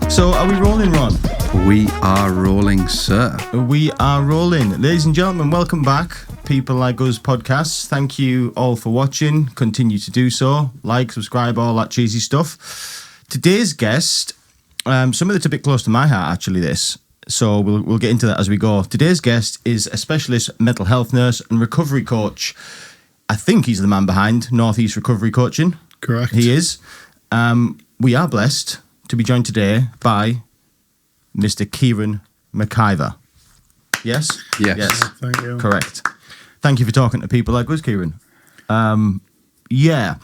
So, are we rolling, Ron? We are rolling, sir. We are rolling. Ladies and gentlemen, welcome back. People Like Us podcasts. Thank you all for watching. Continue to do so. Like, subscribe, all that cheesy stuff. Today's guest, something that's a bit close to my heart, actually, this. So we'll get into that as we go. Today's guest is a specialist mental health nurse and recovery coach. I think he's the man behind Northeast Recovery Coaching. Correct. He is. We are blessed to be joined today by Mr. Kieran McIvor. Yes? Yes. Thank you. Correct. Thank you for talking to people like us, Kieran. Yeah.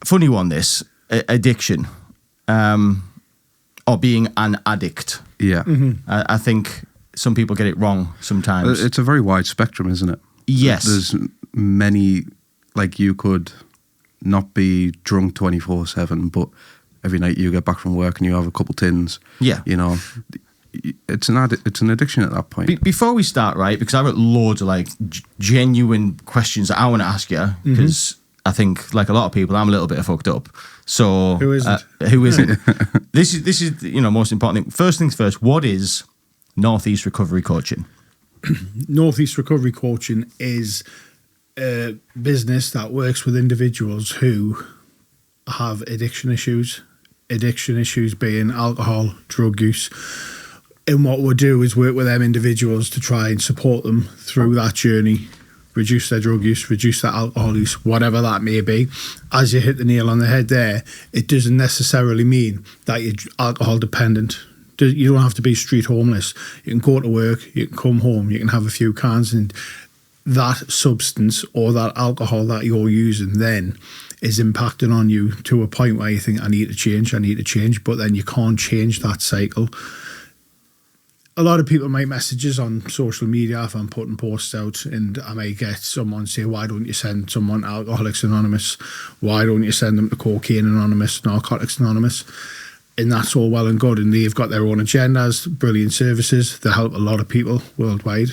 Funny one, this. Addiction. Or being an addict. Yeah. Mm-hmm. I think some people get it wrong sometimes. It's a very wide spectrum, isn't it? Yes. There's many, like you could not be drunk 24/7, but every night you get back from work and you have a couple tins. Yeah. You know, it's an addiction at that point. Before we start, right, because I've got loads of like genuine questions that I want to ask you, because I think, like a lot of people, I'm a little bit fucked up. So Who isn't? Who isn't? This is most important thing. First things first. What is Northeast Recovery Coaching? Northeast Recovery Coaching is a business that works with individuals who have addiction issues. Addiction issues being alcohol, drug use. And what we'll do is work with them individuals to try and support them through that journey, reduce their drug use, reduce their alcohol use, whatever that may be. As you hit the nail on the head there, it doesn't necessarily mean that you're alcohol dependent. You don't have to be street homeless. You can go to work, you can come home, you can have a few cans, and that substance or that alcohol that you're using then is impacting on you to a point where you think, I need to change, but then you can't change that cycle. A lot of people make messages on social media if I'm putting posts out, and I may get someone say, why don't you send someone to Alcoholics Anonymous? Why don't you send them to Cocaine Anonymous, Narcotics Anonymous? And that's all well and good, and they've got their own agendas, brilliant services. They help a lot of people worldwide.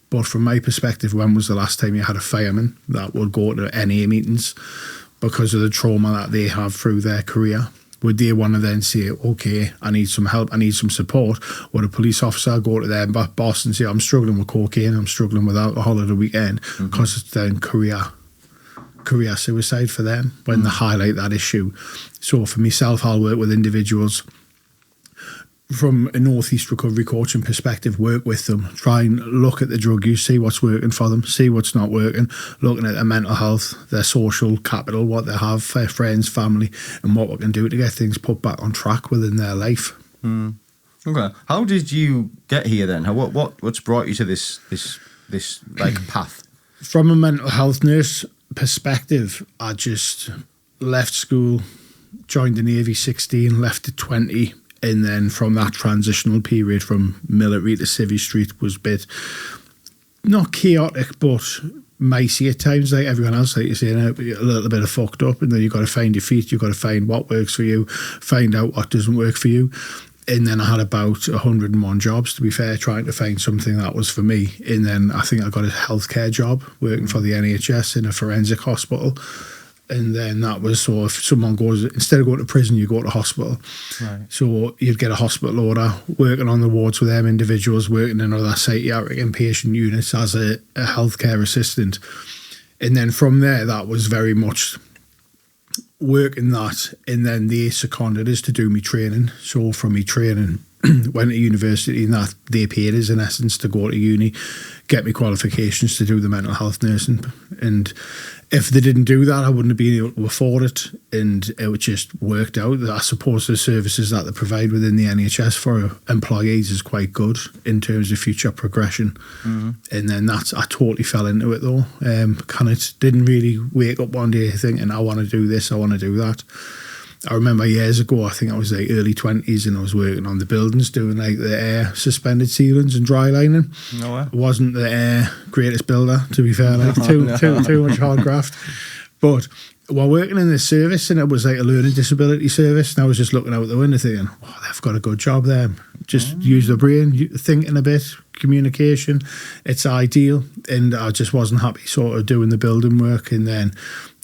But from my perspective, when was the last time you had a fireman that would go to NA meetings because of the trauma that they have through their career? Would they want to then say, okay, I need some help, I need some support? Would a police officer go to their boss and say, I'm struggling with cocaine, I'm struggling with alcohol at the weekend, because it's then career suicide for them when they highlight that issue. So for myself, I'll work with individuals from a Northeast Recovery Coaching perspective, work with them, try and look at the drug use, see what's working for them, see what's not working, looking at their mental health, their social capital, what they have, their friends, family, and what we can do to get things put back on track within their life. Okay. How did you get here then? What's brought you to this like path? From a mental health nurse perspective, I just left school, joined the Navy 16, left at 20. And then from that transitional period from military to Civvy Street was a bit, not chaotic, but messy at times, like everyone else, like you're saying, a little bit of fucked up. And then you've got to find your feet, you've got to find what works for you, find out what doesn't work for you. And then I had about 101 jobs, to be fair, trying to find something that was for me. And then I think I got a healthcare job working for the NHS in a forensic hospital. And then that was, so if someone goes, instead of going to prison, you go to hospital. Right. So you'd get a hospital order, working on the wards with them individuals, working in other psychiatric inpatient units as a healthcare assistant. And then from there, that was very much working that. And then they seconded us to do me training. So from me training, went to university, and that they paid us in essence to go to uni, get me qualifications to do the mental health nursing. And if they didn't do that, I wouldn't have been able to afford it, and it just worked out. I suppose the services that they provide within the NHS for employees is quite good in terms of future progression. And then I totally fell into it though. Kind of didn't really wake up one day thinking, I want to do this, I want to do that. I remember years ago, I think I was like early 20s, and I was working on the buildings doing like the air suspended ceilings and dry lining. No way. I wasn't the greatest builder, to be fair, like too much hard graft. But we're working in this service, and it was like a learning disability service, and I was just looking out the window thinking, oh, they've got a good job there. Just use the brain, thinking a bit, communication, it's ideal. And I just wasn't happy sort of doing the building work, and then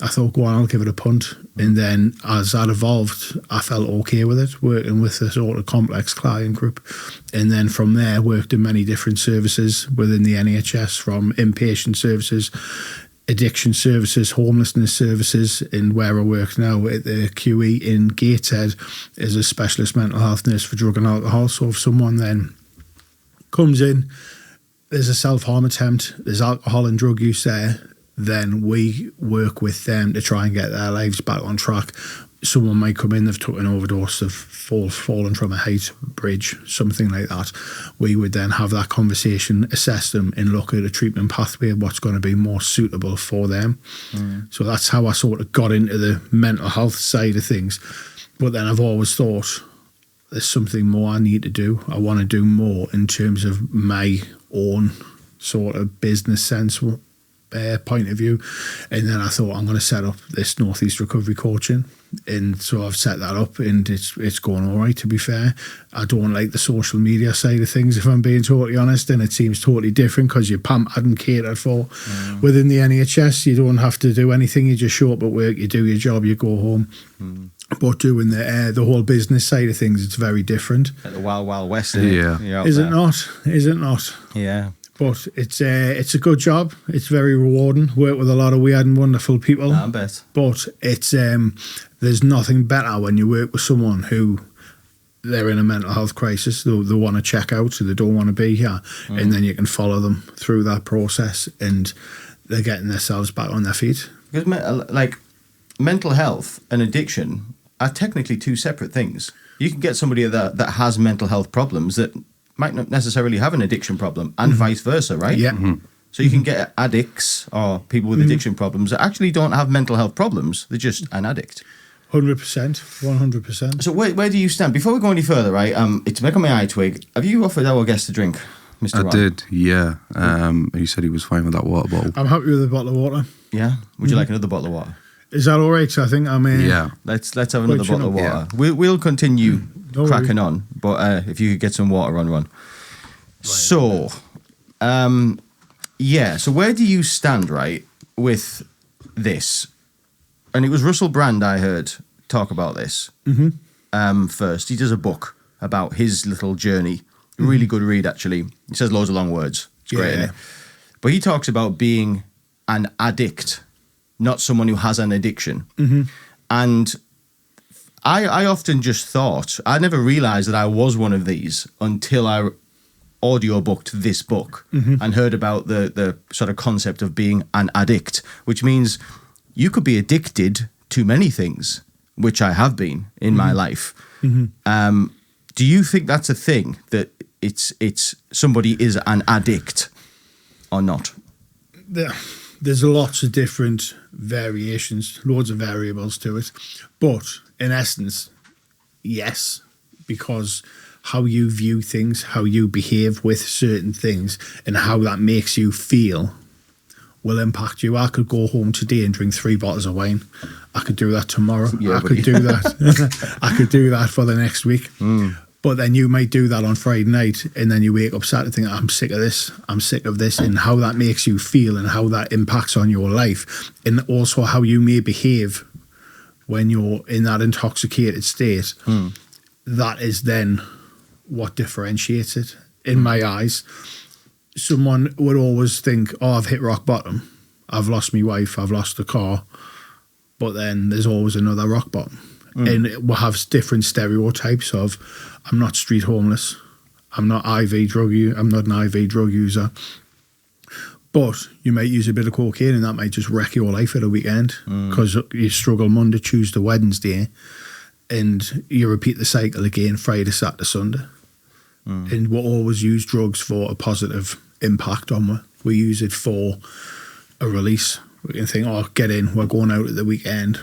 I thought, go on, I'll give it a punt. And then as that evolved, I felt okay with it, working with a sort of complex client group. And then from there, worked in many different services within the NHS, from inpatient services, addiction services, homelessness services, and where I work now at the QE in Gateshead as a specialist mental health nurse for drug and alcohol. So if someone then comes in, there's a self-harm attempt, there's alcohol and drug use there, then we work with them to try and get their lives back on track. Someone might come in, they've took an overdose, they've fallen from a height, bridge, something like that. We would then have that conversation, assess them, and look at a treatment pathway, what's going to be more suitable for them. So that's how I sort of got into the mental health side of things. But then I've always thought, there's something more I need to do. I want to do more in terms of my own sort of business sense point of view. And then I thought, I'm going to set up this Northeast Recovery Coaching. And so I've set that up, and it's going all right, to be fair. I don't like the social media side of things, if I'm being totally honest, and it seems totally different because you're pampered and catered for within the NHS. You don't have to do anything. You just show up at work, you do your job, you go home. But doing the whole business side of things, it's very different. Like the wild, wild west. Is it not? Is it not? Yeah. But it's a good job. It's very rewarding. Work with a lot of weird and wonderful people. I bet. But it's there's nothing better when you work with someone who they're in a mental health crisis. They want to check out, so they don't want to be here, and then you can follow them through that process, and they're getting themselves back on their feet. Because like mental health and addiction are technically two separate things. You can get somebody that has mental health problems that might not necessarily have an addiction problem, and vice versa, right? Yeah. So you can get addicts or people with addiction problems that actually don't have mental health problems. They're just an addict. 100%, 100%. So where do you stand? Before we go any further, right, it's back on my eye twig. Have you offered our guest a drink, Mr. Ron? I did, yeah. He said he was fine with that water bottle. I'm happy with the bottle of water. Yeah? Would you like another bottle of water? Is that all right? I think yeah. Let's have another bottle of water. Yeah. We'll continue cracking on, but if you could get some water on, Ron. So, so where do you stand, right, with this? And it was Russell Brand I heard talk about this first. He does a book about his little journey. Really good read, actually. He says loads of long words. It's great, isn't it? But he talks about being an addict, not someone who has an addiction. And I often just thought, I never realised that I was one of these until I audiobooked this book and heard about the sort of concept of being an addict, which means you could be addicted to many things, which I have been in my life. Do you think that's a thing, that it's somebody is an addict or not? There's lots of different variations, loads of variables to it. But in essence, yes, because how you view things, how you behave with certain things, and how that makes you feel will impact you. I could go home today and drink 3 bottles of wine. I could do that tomorrow. I could do that. I could do that for the next week. But then you might do that on Friday night, and then you wake up Saturday thinking, I'm sick of this, I'm sick of this, and how that makes you feel and how that impacts on your life, and also how you may behave when you're in that intoxicated state. That is then what differentiates it, in my eyes. Someone would always think, oh, I've hit rock bottom. I've lost my wife, I've lost the car. But then there's always another rock bottom. And we'll have different stereotypes of, I'm not street homeless. I'm not an IV drug user. But you might use a bit of cocaine and that might just wreck your life at a weekend because you struggle Monday, Tuesday, Wednesday, and you repeat the cycle again Friday, Saturday, Sunday. And we'll always use drugs for a positive impact on it. We use it for a release. We can think, oh, get in, we're going out at the weekend.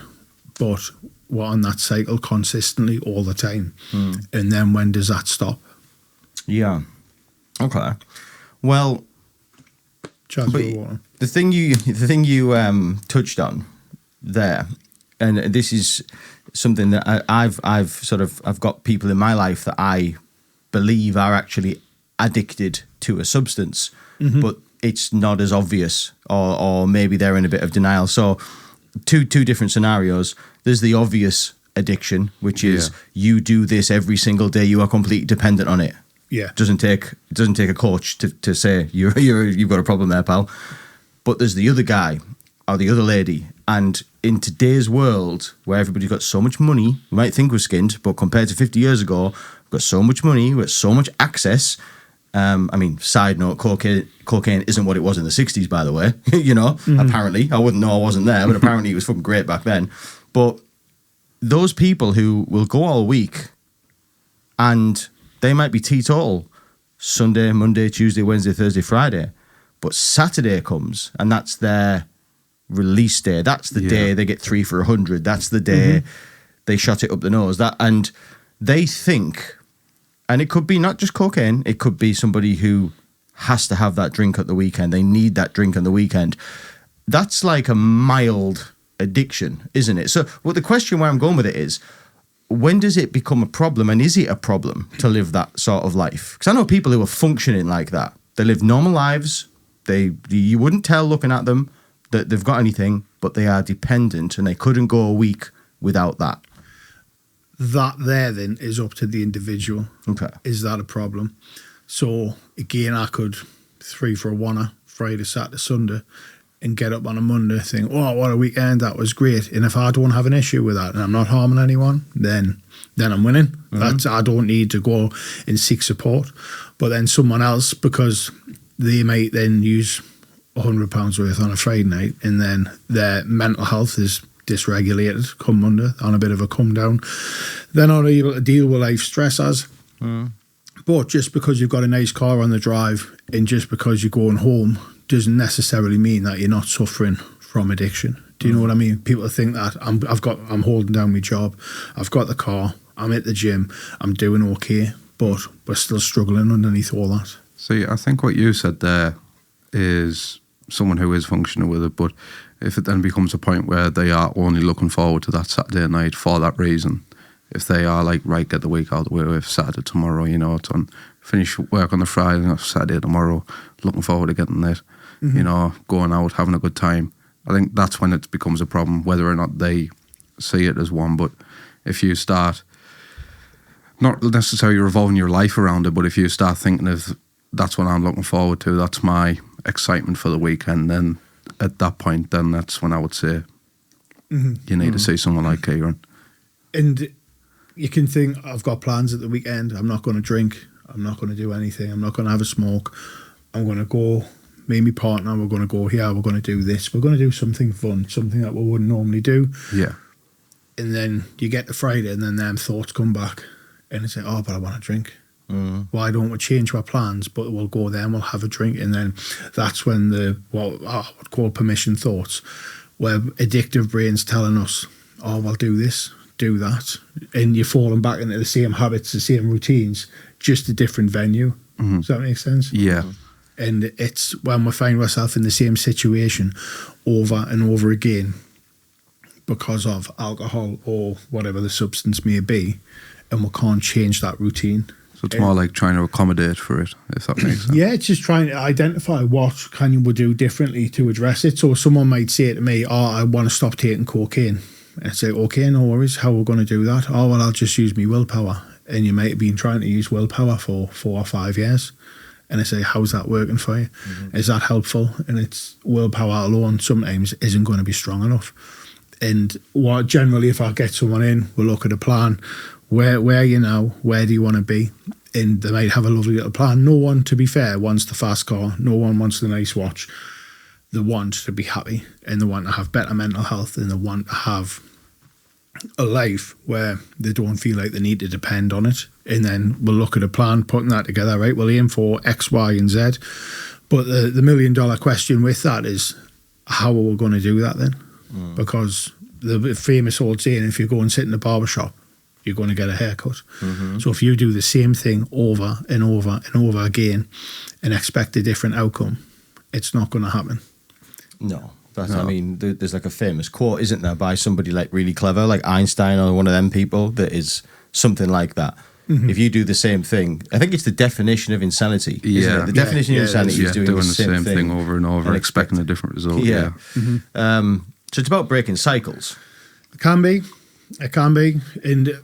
But we're on that cycle consistently all the time. And then when does that stop? Yeah. Okay. Well, the thing you touched on there and this is something that I've got people in my life that I believe are actually addicted to a substance, but it's not as obvious, or maybe they're in a bit of denial. So two different scenarios. There's the obvious addiction, which is you do this every single day, you are completely dependent on it. Yeah. It doesn't take a coach to say you've got a problem there, pal. But there's the other guy or the other lady, and in today's world where everybody's got so much money, you might think we're skinned, but compared to 50 years ago, we've got so much money, we've got so much access. I mean, side note, cocaine isn't what it was in the 60s, by the way. Apparently. I wouldn't know, I wasn't there, but apparently it was fucking great back then. But those people who will go all week and they might be teetotal Sunday, Monday, Tuesday, Wednesday, Thursday, Friday, but Saturday comes and that's their release day. That's the day they get 3 for 100. That's the day they shot it up the nose. And they think, and it could be not just cocaine, it could be somebody who has to have that drink at the weekend. They need that drink on the weekend. That's like a mild addiction, isn't it? So the question where I'm going with it is, when does it become a problem, and is it a problem to live that sort of life? Because I know people who are functioning like that. They live normal lives. You wouldn't tell looking at them that they've got anything, but they are dependent and they couldn't go a week without that. That there then is up to the individual. Okay. Is that a problem? So again, I could 3 for a oneer, Friday, Saturday, Sunday, and get up on a Monday think, oh, what a weekend, that was great. And if I don't have an issue with that and I'm not harming anyone, then I'm winning. I don't need to go and seek support. But then someone else, because they might then use £100 worth on a Friday night, and then their mental health is dysregulated come Monday, on a bit of a come down, they're not able to deal with life stressors. But just because you've got a nice car on the drive and just because you're going home doesn't necessarily mean that you're not suffering from addiction. Do you know what I mean? People think that I'm holding down my job, I've got the car, I'm at the gym, I'm doing okay, but we're still struggling underneath all that. See, I think what you said there is someone who is functioning with it, but if it then becomes a point where they are only looking forward to that Saturday night for that reason, if they are like, right, get the week out of the way with Saturday tomorrow, it's on, finish work on the Friday, Saturday tomorrow, looking forward to getting it, going out, having a good time. I think that's when it becomes a problem, whether or not they see it as one. But if you start, not necessarily revolving your life around it, but if you start thinking of, that's what I'm looking forward to, that's my excitement for the weekend, then at that point, then that's when I would say you need to see someone like Kieran. And you can think, I've got plans at the weekend, I'm not going to drink, I'm not going to do anything, I'm not going to have a smoke, I'm going to go, me and my partner, we're going to go here, we're going to do this, we're going to do something fun, something that we wouldn't normally do. Yeah. And then you get to Friday and then them thoughts come back and it's like, oh, but I want to drink. Why don't we change our plans, but we'll go there and we'll have a drink. And then that's when what I would call permission thoughts, where addictive brain's telling us, oh, we'll do this, do that. And you're falling back into the same habits, the same routines, just a different venue. Does that make sense? Yeah. And it's when we find ourselves in the same situation over and over again because of alcohol or whatever the substance may be, and we can't change that routine. So it's more like trying to accommodate for it, if that makes sense. Yeah, it's just trying to identify what can we do differently to address it. So someone might say to me, oh, I want to stop taking cocaine. And I say, okay, no worries. How are we going to do that? Oh, well, I'll just use my willpower. And you might have been trying to use willpower for 4 or 5 years. And I say, how's that working for you? Is that helpful? And it's willpower alone sometimes isn't going to be strong enough. And what generally, if I get someone in, we'll look at a plan. Where are you now? Where do you want to be? And they might have a lovely little plan. No one, to be fair, wants the fast car. No one wants the nice watch. They want to be happy and they want to have better mental health and they want to have a life where they don't feel like they need to depend on it. And then we'll look at a plan, putting that together, right? We'll aim for X, Y, and Z. But the $1 million question with that is, how are we going to do that then? Because the famous old saying, if you go and sit in the barbershop, you're going to get a haircut. So if you do the same thing over and over and over again and expect a different outcome, it's not going to happen. No. That's, No. I mean, there's like a famous quote, isn't there, by somebody like really clever, like Einstein or one of them people, that is something like that. If you do the same thing, I think it's the definition of insanity. Isn't Yeah. it? The definition of Yeah, insanity is doing the same thing over and over, and expecting a different result. Yeah. So it's about breaking cycles. It can be. And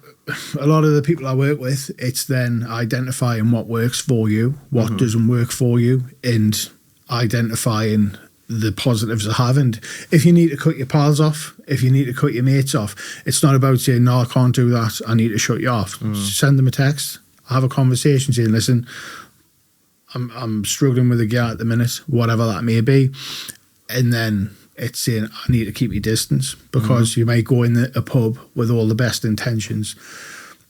a lot of the people I work with, it's then identifying what works for you, what doesn't work for you, and identifying the positives I have. And if you need to cut your pals off, if you need to cut your mates off, it's not about saying, no, I can't do that, I need to shut you off. Send them a text, have a conversation saying, listen, I'm struggling with a guy at the minute, whatever that may be. And then it's saying, I need to keep your distance, because you may go in a pub with all the best intentions,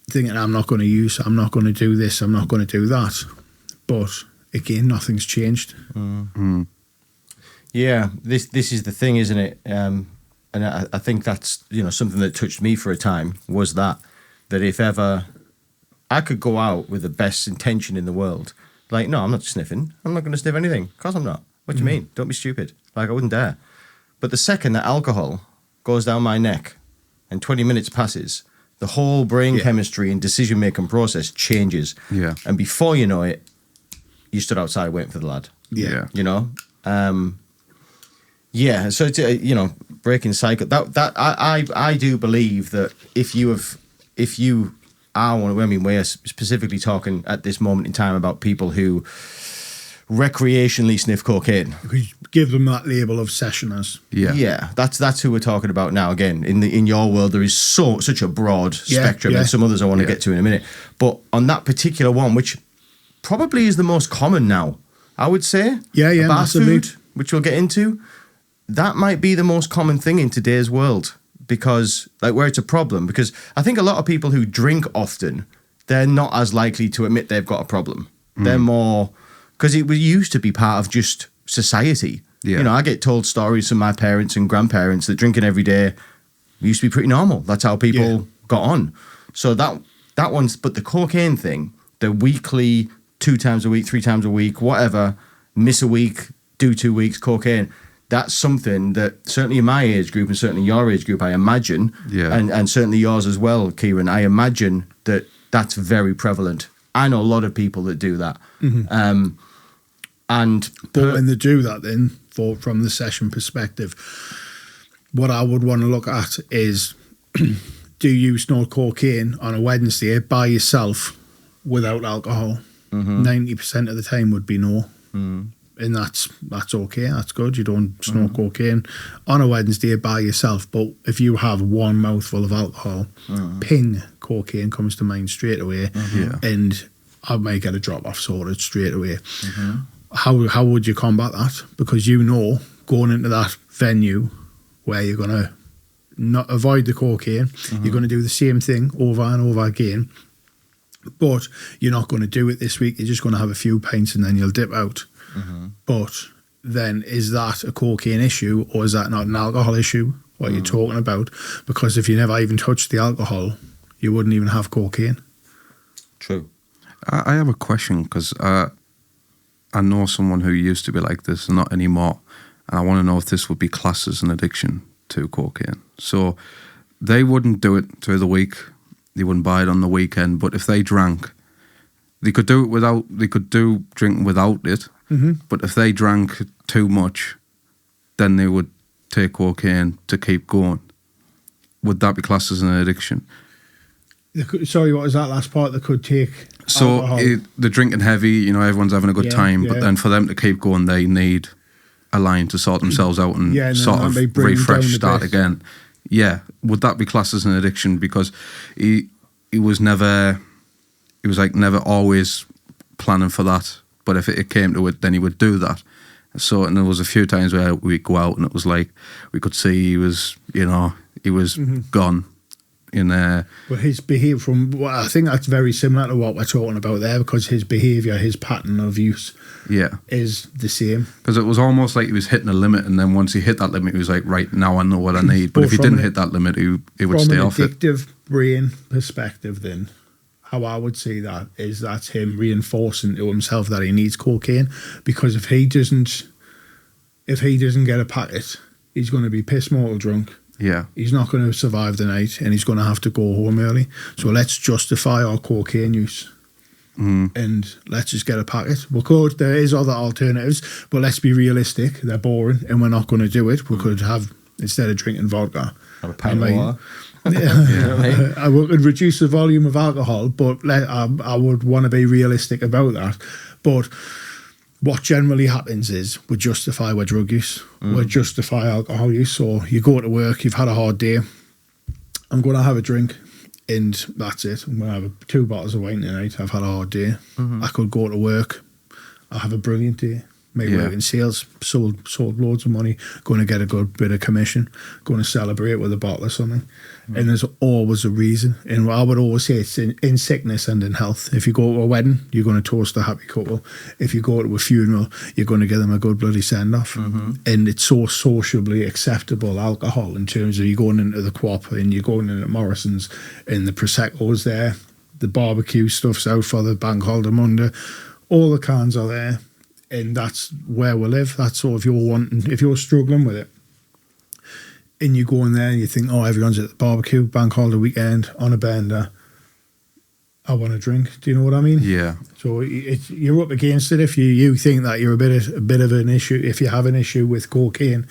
thinking, I'm not going to use, I'm not going to do this, I'm not going to do that. But again, nothing's changed. Yeah, this is the thing, isn't it? And I think that's, you know, something that touched me for a time, was that if ever I could go out with the best intention in the world, like, no, I'm not sniffing. I'm not going to sniff anything. Of course I'm not. What do you mean? Don't be stupid. Like, I wouldn't dare. But the second that alcohol goes down my neck and 20 minutes passes, the whole brain chemistry and decision-making process changes. Yeah. And before you know it, you stood outside waiting for the lad. Yeah. You know? Yeah, so it's, you know, breaking cycle. That I do believe that if you are one, I mean, we're specifically talking at this moment in time about people who recreationally sniff cocaine. We give them that label of sessioners. Yeah, that's who we're talking about now. Again, in your world, there is such a broad spectrum, and some others I want to get to in a minute. But on that particular one, which probably is the most common now, I would say. Yeah, bar massively. food, which we'll get into. That might be the most common thing in today's world, because like where it's a problem, because I think a lot of people who drink often, they're not as likely to admit they've got a problem. They're more, because it used to be part of just society. Yeah. You know, I get told stories from my parents and grandparents that drinking every day used to be pretty normal. That's how people got on. So that one's, but the cocaine thing, the weekly, 2 times a week, 3 times a week, whatever, miss a week, do 2 weeks, cocaine. That's something that certainly in my age group and certainly your age group, I imagine, and certainly yours as well, Kieran, I imagine that that's very prevalent. I know a lot of people that do that. But when they do that, then, from the session perspective, what I would want to look at is, do you snort cocaine on a Wednesday by yourself without alcohol? 90% of the time would be no. And that's okay, that's good. You don't snort cocaine on a Wednesday by yourself. But if you have one mouthful of alcohol, ping, cocaine comes to mind straight away. And I may get a drop-off sorted straight away. How would you combat that? Because you know, going into that venue where you're going to not avoid the cocaine, you're going to do the same thing over and over again. But you're not going to do it this week. You're just going to have a few pints and then you'll dip out. But then is that a cocaine issue, or is that not an alcohol issue, what you're talking about? Because if you never even touched the alcohol, you wouldn't even have cocaine. True. I have a question, because I know someone who used to be like this, not anymore. And I want to know if this would be classed as an addiction to cocaine. So they wouldn't do it through the week. They wouldn't buy it on the weekend. But if they drank, they could do it without, they could do drinking without it. But if they drank too much, then they would take cocaine to keep going. Would that be classed as an addiction? Sorry, what was that last part? They could take So alcohol. they're drinking heavy, you know, everyone's having a good time, but then for them to keep going, they need a line to sort themselves out and sort of refresh, start again. Yeah, would that be classed as an addiction? Because he was never always planning for that. But if it came to it, then he would do that. So, and there was a few times where we'd go out and it was like, we could see he was gone. But his behaviour, I think that's very similar to what we're talking about there, because his behaviour, his pattern of use is the same. Because it was almost like he was hitting a limit, and then once he hit that limit, he was like, right, now I know what I need. But if he didn't hit that limit, he would stay off it. From an addictive brain perspective, then, how I would see that is that's him reinforcing to himself that he needs cocaine, because if he doesn't get a packet, he's going to be piss mortal drunk. Yeah. He's not going to survive the night, and he's going to have to go home early. So let's justify our cocaine use. And let's just get a packet. There is other alternatives, but let's be realistic. They're boring, and we're not going to do it. We could have, instead of drinking vodka, have a pint of water. I would reduce the volume of alcohol, but I would want to be realistic about that. But what generally happens is we justify our drug use, we justify alcohol use. So you go to work, you've had a hard day, I'm going to have a drink, and that's it. I'm going to have 2 bottles of wine tonight. I've had a hard day. I could go to work, I have a brilliant day. Maybe work in sales, sold loads of money, going to get a good bit of commission, going to celebrate with a bottle or something. And there's always a reason. And I would always say it's in sickness and in health. If you go to a wedding, you're going to toast a happy couple. If you go to a funeral, you're going to give them a good bloody send-off. And it's so sociably acceptable alcohol in terms of you going into the Co-op and you're going into Morrison's and the Prosecco's there, the barbecue stuff's out for the bank holiday Monday. All the cans are there. And that's where we live. That's so if you're struggling with it, and you go in there and you think, oh, everyone's at the barbecue, bank holiday weekend, on a bender, I want a drink. Do you know what I mean? Yeah. So you're up against it if you think that you're a bit of an issue. If you have an issue with cocaine,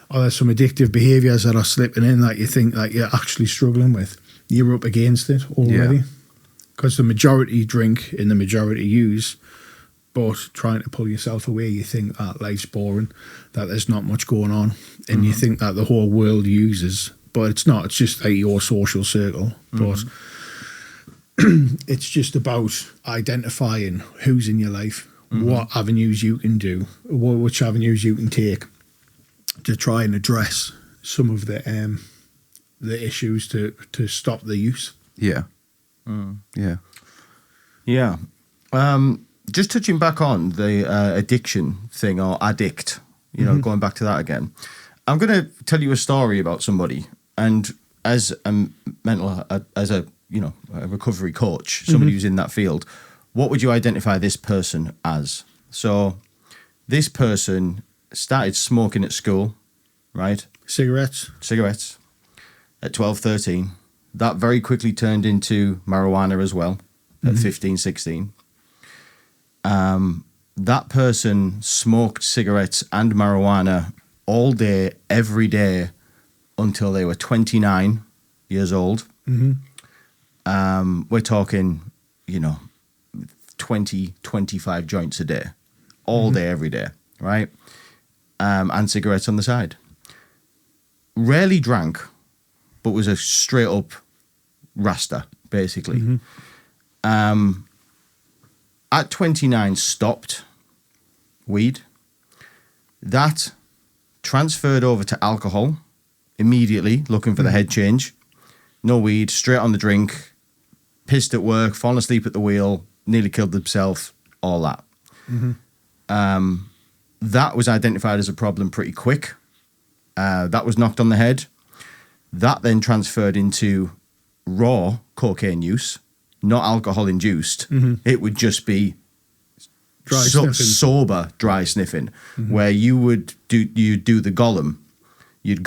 or there's some addictive behaviours that are slipping in that you think that you're actually struggling with, you're up against it already. Because the majority drink and the majority use. But trying to pull yourself away, you think that life's boring, that there's not much going on, and you think that the whole world uses, but it's not. It's just like your social circle. But it's just about identifying who's in your life, what avenues you can do, which avenues you can take to try and address some of the issues to stop the use. Yeah. Yeah. Just touching back on the addiction thing, or addict, going back to that again. I'm going to tell you a story about somebody, and as a recovery coach, somebody who's in that field, what would you identify this person as? So this person started smoking at school, right? Cigarettes at 12, 13. That very quickly turned into marijuana as well at 15, 16. That person smoked cigarettes and marijuana all day, every day, until they were 29 years old. We're talking, 20, 25 joints a day, all day, every day, right? And cigarettes on the side. Rarely drank, but was a straight up rasta, basically. At 29, stopped weed. That transferred over to alcohol immediately, looking for the head change. No weed, straight on the drink, pissed at work, fallen asleep at the wheel, nearly killed himself, all that. That was identified as a problem pretty quick. That was knocked on the head. That then transferred into raw cocaine use, not alcohol-induced. It would just be sober dry sniffing, where you'd do the Gollum. You'd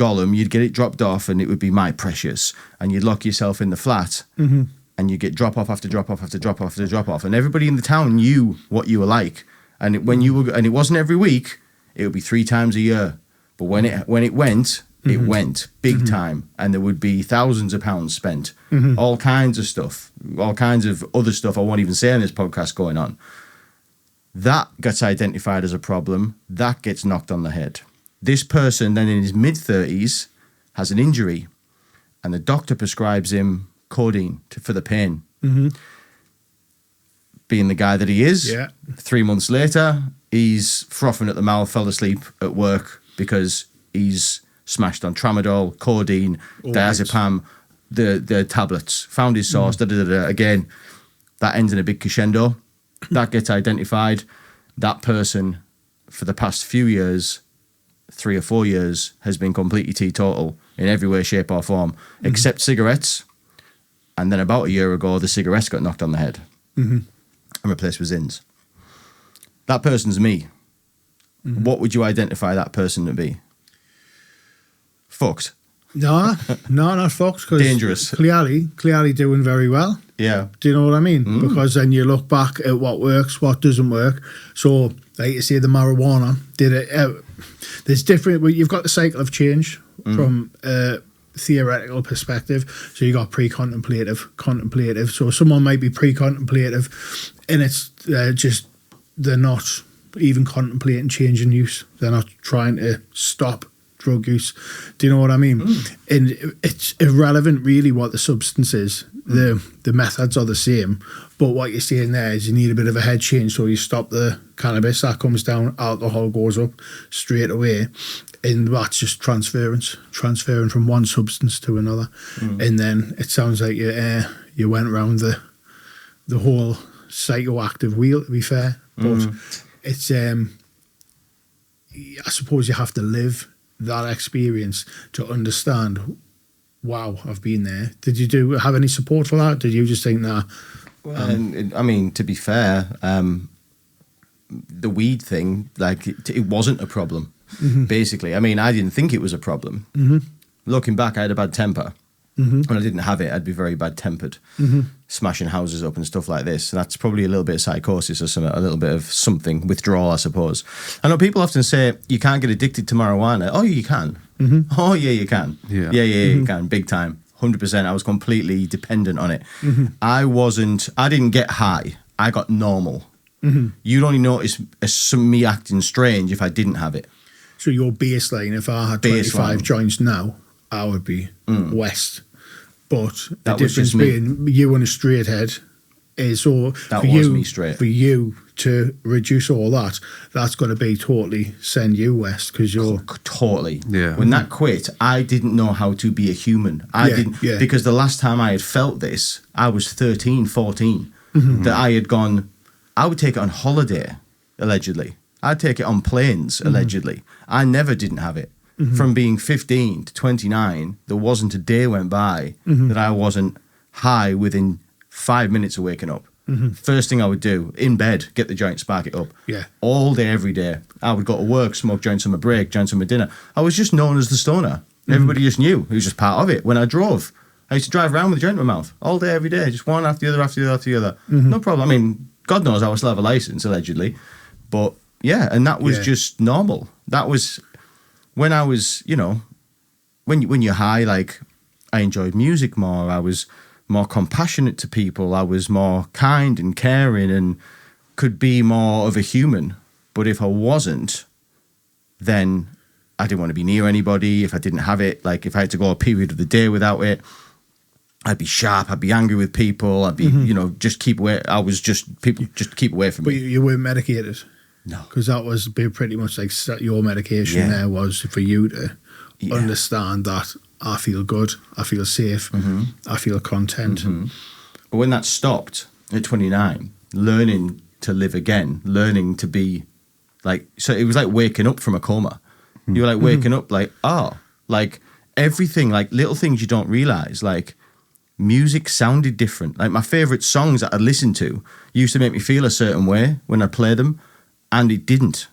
get it dropped off, and it would be my precious, and you'd lock yourself in the flat, and you get drop off after drop off after drop off after drop off, and everybody in the town knew what you were like. And it wasn't every week; it would be 3 times a year. But when it went. It went big time, and there would be thousands of pounds spent, all kinds of stuff, all kinds of other stuff I won't even say on this podcast going on. That gets identified as a problem. That gets knocked on the head. This person then in his mid-30s has an injury, and the doctor prescribes him codeine for the pain. Being the guy that he is, 3 months later, he's frothing at the mouth, fell asleep at work because he's smashed on tramadol, codeine, diazepam, the tablets, found his source, Again, that ends in a big crescendo. That gets identified. That person, for the past few years, 3 or 4 years, has been completely teetotal in every way, shape or form, except cigarettes. And then about a year ago, the cigarettes got knocked on the head and replaced with Zins. That person's me. What would you identify that person to be? fucked. No, not fucked. Cause Dangerous. Clearly doing very well. Yeah. Do you know what I mean? Because then you look back at what works, what doesn't work. So, like you say, the marijuana did it. There's different. You've got the cycle of change from a theoretical perspective. So you got pre-contemplative, contemplative. So someone might be pre-contemplative, and it's they're not even contemplating changing use. They're not trying to stop drug use. Do you know what I mean? And it's irrelevant really what the substance is. The methods are the same, but what you're saying there is you need a bit of a head change. So you stop the cannabis, that comes down, alcohol goes up straight away, and that's just transferring from one substance to another. And then it sounds like you went around the whole psychoactive wheel, to be fair. But it's I suppose you have to live that experience to understand, wow, I've been there. Did you have any support for that? Did you just think, nah? I mean, to be fair, the weed thing, like, it wasn't a problem, basically. I mean, I didn't think it was a problem. Looking back, I had a bad temper. When I didn't have it, I'd be very bad-tempered, smashing houses up and stuff like this. And that's probably a little bit of psychosis or something, a little bit of something, withdrawal, I suppose. I know people often say, you can't get addicted to marijuana. Oh, you can. Oh, yeah, you can. Yeah, you can, big time. 100%. I was completely dependent on it. I didn't get high. I got normal. You'd only notice me acting strange if I didn't have it. So your baseline, if I had 25 joints now, I would be west. But the difference being you and a straight head is for you to reduce all that, that's going to be totally send you west because you're totally. Yeah. When that quit, I didn't know how to be a human. I didn't because the last time I had felt this, I was 13, 14. That I had gone. I would take it on holiday, allegedly. I'd take it on planes, allegedly. I never didn't have it. From being 15 to 29, there wasn't a day went by that I wasn't high within 5 minutes of waking up. First thing I would do, in bed, get the joint, spark it up. Yeah. All day, every day. I would go to work, smoke joints on my break, joints on my dinner. I was just known as the stoner. Everybody just knew. It was just part of it. When I drove, I used to drive around with a joint in my mouth all day, every day, just one after the other, after the other, after the other. No problem. I mean, God knows I would still have a license, allegedly. But yeah, and that was just normal. That was... When I was, when you're high, like, I enjoyed music more. I was more compassionate to people. I was more kind and caring and could be more of a human. But if I wasn't, then I didn't want to be near anybody. If I didn't have it, like, if I had to go a period of the day without it, I'd be sharp. I'd be angry with people. I'd be, just keep away. I was people just keep away from me. But you weren't medicated? No. Because that was pretty much like your medication there was for you to understand that I feel good, I feel safe, I feel content. But when that stopped at 29, learning to live again, learning to be like, so it was like waking up from a coma. You were like waking up like, like everything, like little things you don't realise, like music sounded different. Like my favourite songs that I'd listen to used to make me feel a certain way when I play them. And it didn't.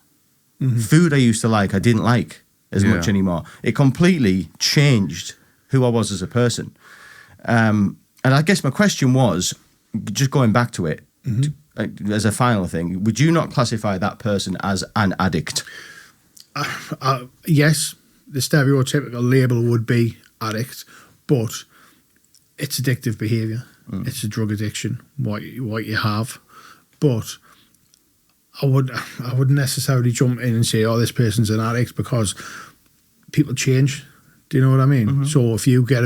Food I used to like, I didn't like as much anymore. It completely changed who I was as a person. And I guess my question was, just going back to it, as a final thing, would you not classify that person as an addict? Yes, the stereotypical label would be addict, but it's addictive behaviour. It's a drug addiction, what you have. But... I wouldn't necessarily jump in and say, this person's an addict, because people change. Do you know what I mean? So if you get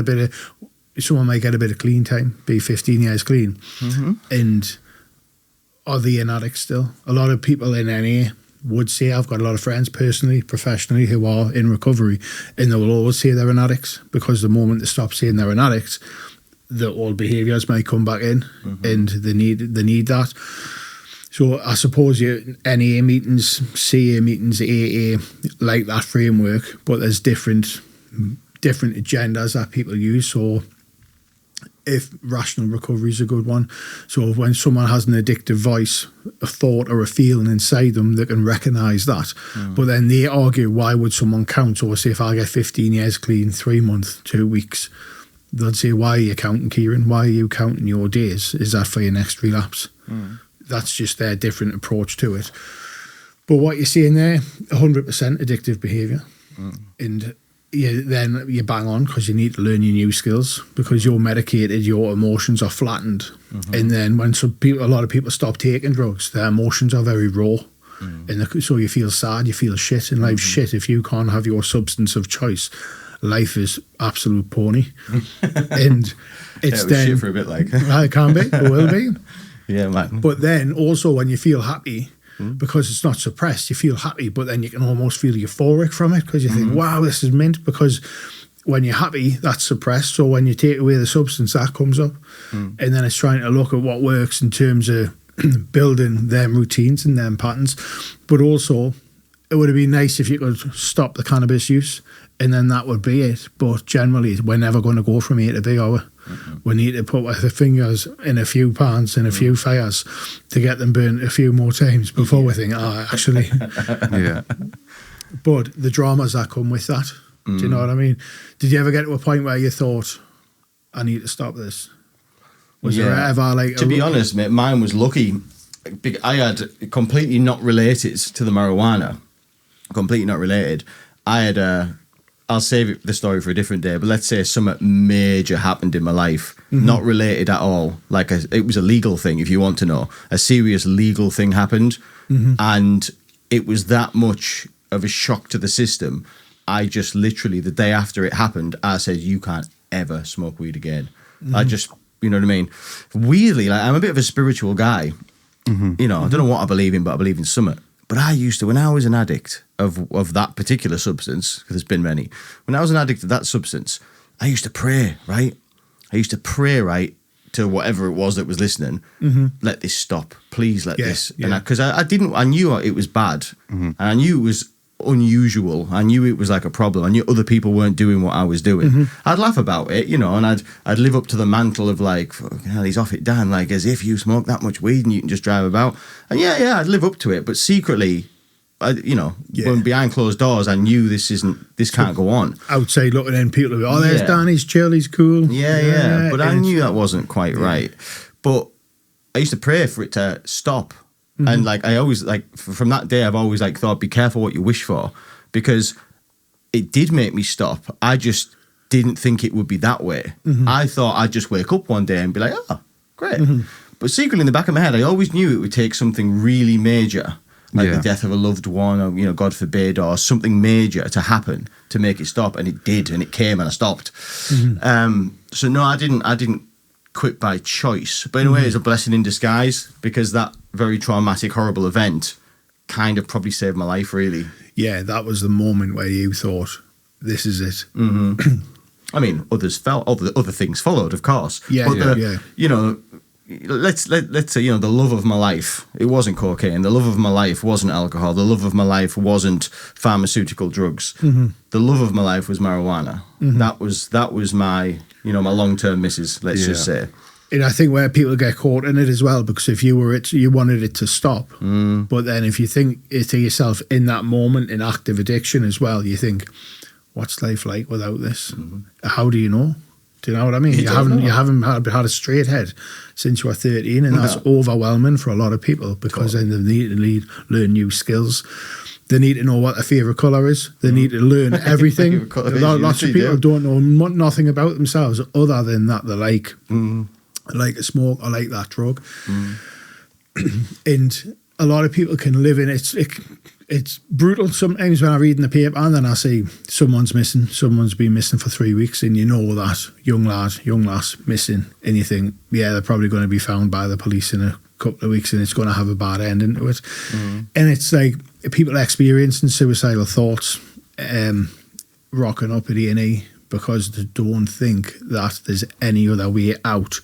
someone might get a bit of clean time, be 15 years clean, and are they an addict still? A lot of people in NA would say, I've got a lot of friends personally, professionally, who are in recovery, and they will always say they're an addict, because the moment they stop saying they're an addict, the old behaviours might come back in, and they need that. So I suppose your NA meetings, CA meetings, AA, like that framework, but there's different agendas that people use. So if rational recovery is a good one. So when someone has an addictive voice, a thought or a feeling inside them, they can recognise that. But then they argue, why would someone count? Or say, if I get 15 years clean, 3 months, 2 weeks, they'd say, why are you counting, Kieran? Why are you counting your days? Is that for your next relapse? That's just their different approach to it. But what you're seeing there, 100% addictive behaviour. And then you bang on, because you need to learn your new skills, because you're medicated, your emotions are flattened. And then when a lot of people stop taking drugs, their emotions are very raw. And so you feel sad, you feel shit, and life's shit. If you can't have your substance of choice, life is absolute pony. And it's then shit for a bit, like. It can be, it will be. Yeah, man. But then also when you feel happy, because it's not suppressed, you feel happy, but then you can almost feel euphoric from it, because you think, wow, this is mint. Because when you're happy, that's suppressed. So when you take away the substance, that comes up. And then it's trying to look at what works in terms of building them routines and them patterns. But also, it would have been nice if you could stop the cannabis use, and then that would be it. But generally, we're never going to go from A to B, are we? We need to put our fingers in a few pans and a few fires to get them burnt a few more times before we think, actually. Yeah. But the dramas that come with that, do you know what I mean? Did you ever get to a point where you thought, I need to stop this? Was there ever like... To be honest, mate, mine was lucky. I had completely not related to the marijuana. Completely not related. I had I'll save the story for a different day, but let's say something major happened in my life, not related at all. Like it was a legal thing, if you want to know. A serious legal thing happened, and it was that much of a shock to the system. I just literally, the day after it happened, I said, you can't ever smoke weed again. I just, you know what I mean? Weirdly, like, I'm a bit of a spiritual guy. You know, I don't know what I believe in, but I believe in something. But I used to, when I was an addict of that particular substance, because there's been many, when I was an addict of that substance, I used to pray, right? I used to pray, right, to whatever it was that was listening, let this stop. Please let this. And because I knew it was bad. And I knew it was unusual. I knew it was like a problem. I knew other people weren't doing what I was doing. I'd laugh about it, you know, and I'd live up to the mantle of like, hell, he's off it down, like as if you smoke that much weed and you can just drive about. And I'd live up to it, but secretly, when behind closed doors, I knew this can't go on. Outside looking in, people would be, there's Dan, he's chill, he's cool. Yeah. But I knew that wasn't quite right. But I used to pray for it to stop. And like I always, like from that day, I've always like thought, be careful what you wish for, because it did make me stop. I just didn't think it would be that way. I thought I'd just wake up one day and be like, oh, great. But secretly in the back of my head, I always knew it would take something really major, like the death of a loved one, or, you know, God forbid, or something major to happen to make it stop. And it did, and it came, and I stopped. So no, I didn't quit by choice, but in a way it's a blessing in disguise, because that very traumatic, horrible event kind of probably saved my life, really. Yeah, that was the moment where you thought, this is it. I mean, other things followed, of course. You know, let's say, you know, the love of my life, it wasn't cocaine. The love of my life wasn't alcohol. The love of my life wasn't pharmaceutical drugs. The love of my life was marijuana. That was my, you know, my long-term missus, let's just say. And I think where people get caught in it as well, because if you were you wanted it to stop. But then if you think to yourself in that moment in active addiction as well, you think, what's life like without this? How do you know? Do you know what I mean? You haven't had a straight head since you were 13, and that's overwhelming for a lot of people, because then they need to learn new skills. They need to know what their favourite colour is. They need to learn everything. Lots of people don't know nothing about themselves other than that they like a smoke or like that drug. And a lot of people can live in it. It's brutal sometimes when I read in the paper and then I see someone's missing, someone's been missing for 3 weeks, and you know that young lass missing, and you think, they're probably going to be found by the police in a couple of weeks and it's going to have a bad ending to it. And it's like people experiencing suicidal thoughts rocking up at A&E because they don't think that there's any other way out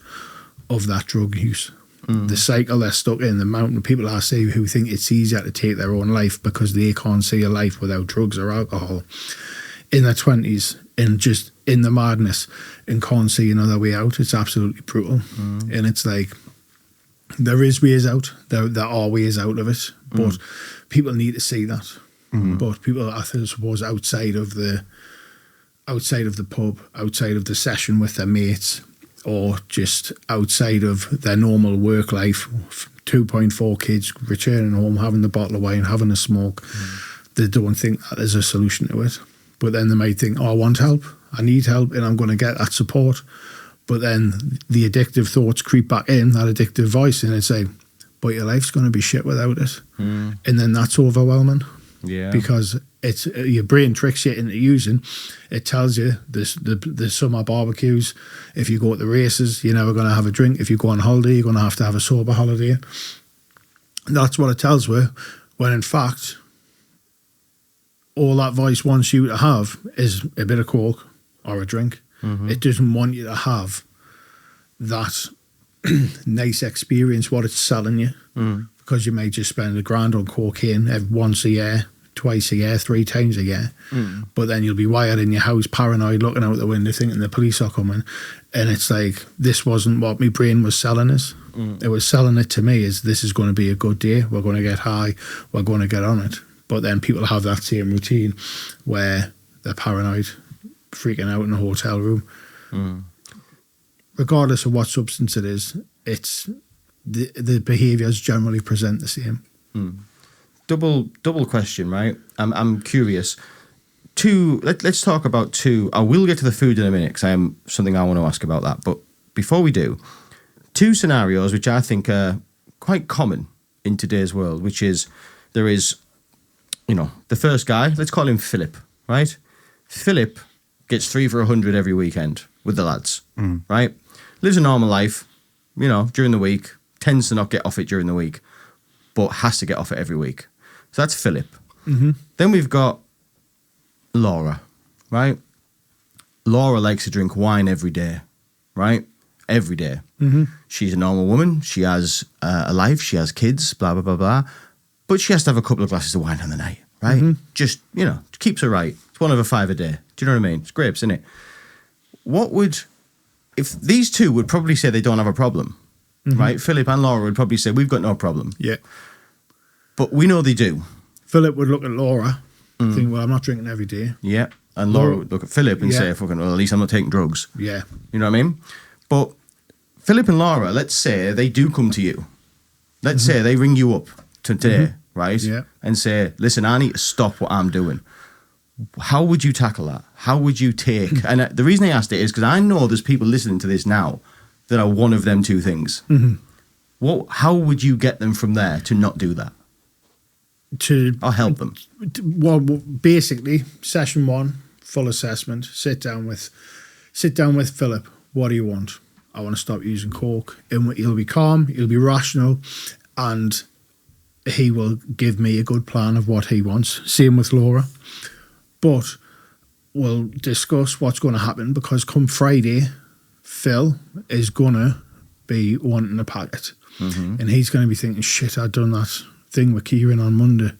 of that drug use. The cycle they're stuck in, the amount of people I see who think it's easier to take their own life because they can't see a life without drugs or alcohol in their 20s, and just in the madness and can't see another way out. It's absolutely brutal. And it's like, there is ways out. There are ways out of it, but people need to see that. But people, I suppose, outside of the pub, outside of the session with their mates, or just outside of their normal work life, 2.4 kids returning home, having the bottle of wine, having a smoke, they don't think that there's a solution to it. But then they might think, oh, I want help, I need help, and I'm going to get that support. But then the addictive thoughts creep back in, that addictive voice, and it's like, but your life's going to be shit without it. And then that's overwhelming. Yeah. Because it's your brain tricks you into using. It tells you the summer barbecues. If you go to the races, you're never going to have a drink. If you go on holiday, you're going to have a sober holiday. That's what it tells you. When in fact, all that voice wants you to have is a bit of coke or a drink. It doesn't want you to have that nice experience, what it's selling you. Because you may just spend $1,000 on cocaine once a year, twice a year, 3 times a year. But then you'll be wired in your house, paranoid, looking out the window, thinking the police are coming. And it's like, this wasn't what my brain was selling us. It was selling it to me as, this is going to be a good day. We're going to get high. We're going to get on it. But then people have that same routine where they're paranoid, freaking out in a hotel room. Regardless of what substance it is, it's the behaviours generally present the same. Double question, right? I'm curious. Let's talk about 2. I will get to the food in a minute because I am something I want to ask about that. But before we do, 2 scenarios which I think are quite common in today's world, which is there is, the first guy, let's call him Philip, right? Philip gets 3 for 100 every weekend with the lads, right? Lives a normal life, during the week, tends to not get off it during the week, but has to get off it every week. So that's Philip. Then we've got Laura, right? Laura likes to drink wine every day, right? Every day. She's a normal woman. She has a life. She has kids, blah, blah, blah, blah. But she has to have a couple of glasses of wine on the night, right? Just, keeps her right. It's 1 over 5 a day. Do you know what I mean? It's grapes, isn't it? If these 2 would probably say they don't have a problem, right? Philip and Laura would probably say, we've got no problem. Yeah. But we know they do. Philip would look at Laura, think, well, I'm not drinking every day. Yeah. And Laura would look at Philip and say, fucking, well, at least I'm not taking drugs. Yeah. You know what I mean? But Philip and Laura, let's say they do come to you. Let's say they ring you up today, right? Yeah. And say, listen, I need to stop what I'm doing. How would you tackle that? How would you take... And the reason I asked it is because I know there's people listening to this now that are one of them 2 things. How would you get them from there to not do that? I'll help them. Well, basically, session 1, full assessment. Sit down with Philip. What do you want? I want to stop using coke. And he'll be calm, he'll be rational, and he will give me a good plan of what he wants. Same with Laura. But we'll discuss what's going to happen, because come Friday, Phil is going to be wanting a packet. And he's going to be thinking, shit, I've done that thing with Kieran on Monday,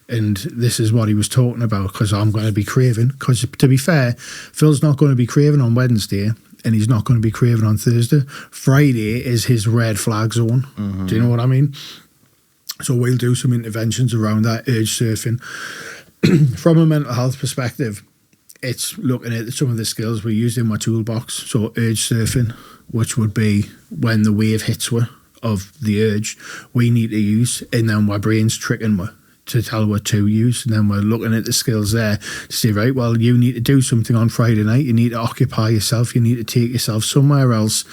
and this is what he was talking about, because I'm going to be craving. Because to be fair, Phil's not going to be craving on Wednesday, and he's not going to be craving on Thursday. Friday is his red flag zone. Do you know what I mean? So we'll do some interventions around that, urge surfing. From a mental health perspective, it's looking at some of the skills we used in my toolbox. So urge surfing, which would be when the wave hits us of the urge we need to use, and then my brain's tricking me to tell what to use. And then we're looking at the skills there to say, right, well, you need to do something on Friday night. You need to occupy yourself. You need to take yourself somewhere else,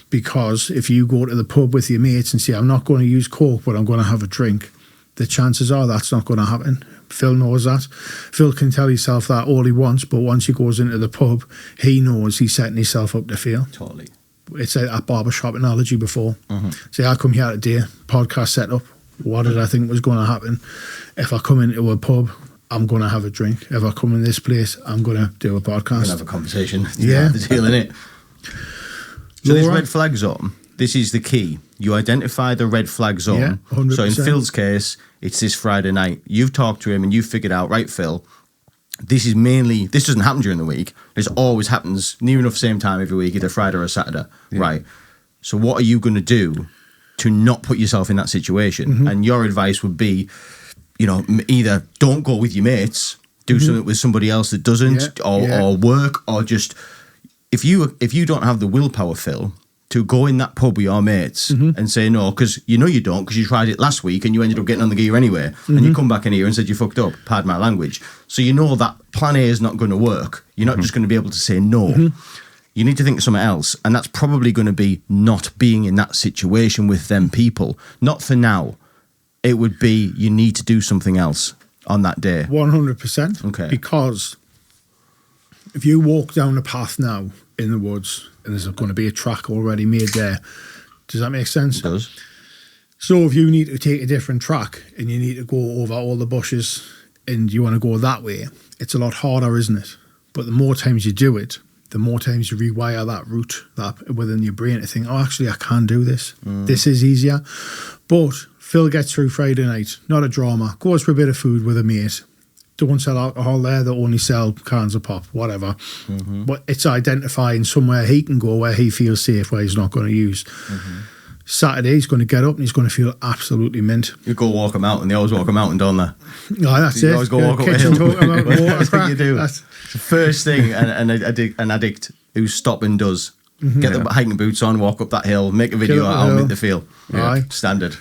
because if you go to the pub with your mates and say, I'm not going to use coke, but I'm going to have a drink, the chances are that's not going to happen. Phil knows that. Phil can tell himself that all he wants, but once he goes into the pub, he knows he's setting himself up to fail. Totally. It's a barbershop analogy before. Say, I come here today, podcast set up. What did I think was going to happen? If I come into a pub, I'm going to have a drink. If I come in this place, I'm going to do a podcast. We're going to have a conversation. Yeah. The deal, innit? So this red flag zone, this is the key. You identify the red flag zone. Yeah, 100%. So in Phil's case, it's this Friday night. You've talked to him and you've figured out, right, Phil, this doesn't happen during the week. This always happens near enough same time every week, either Friday or a Saturday, right? So what are you going to do to not put yourself in that situation? And your advice would be, you know, either don't go with your mates, do something with somebody else that doesn't, or work, or just if you don't have the willpower, Phil, to go in that pub with your mates and say no, because you know you don't, because you tried it last week and you ended up getting on the gear anyway, and you come back in here and said you fucked up, pardon my language. So you know that plan A is not going to work. You're not just going to be able to say no. You need to think of something else, and that's probably going to be not being in that situation with them people. Not for now. It would be you need to do something else on that day. 100%. Okay. Because if you walk down a path now in the woods and there's going to be a track already made there, does that make sense? It does. So if you need to take a different track and you need to go over all the bushes and you want to go that way, it's a lot harder, isn't it? But the more times you do it, the more times you rewire that route that within your brain to think, oh, actually, I can do this. This is easier. But Phil gets through Friday night, not a drama, goes for a bit of food with a mate. Don't sell alcohol there, they only sell cans of pop, whatever. But it's identifying somewhere he can go where he feels safe, where he's not going to use. Saturday, he's going to get up and he's going to feel absolutely mint. You go walk them out, and they always walk them out, and don't they? No, that's You it. always go walk up a Kitchen hill. talking about water That's what you do. That's- It's the first thing an addict who's stopping does. Get the hiking boots on, walk up that hill, make a video Get up the how hill. mint they feel. Aye. Standard.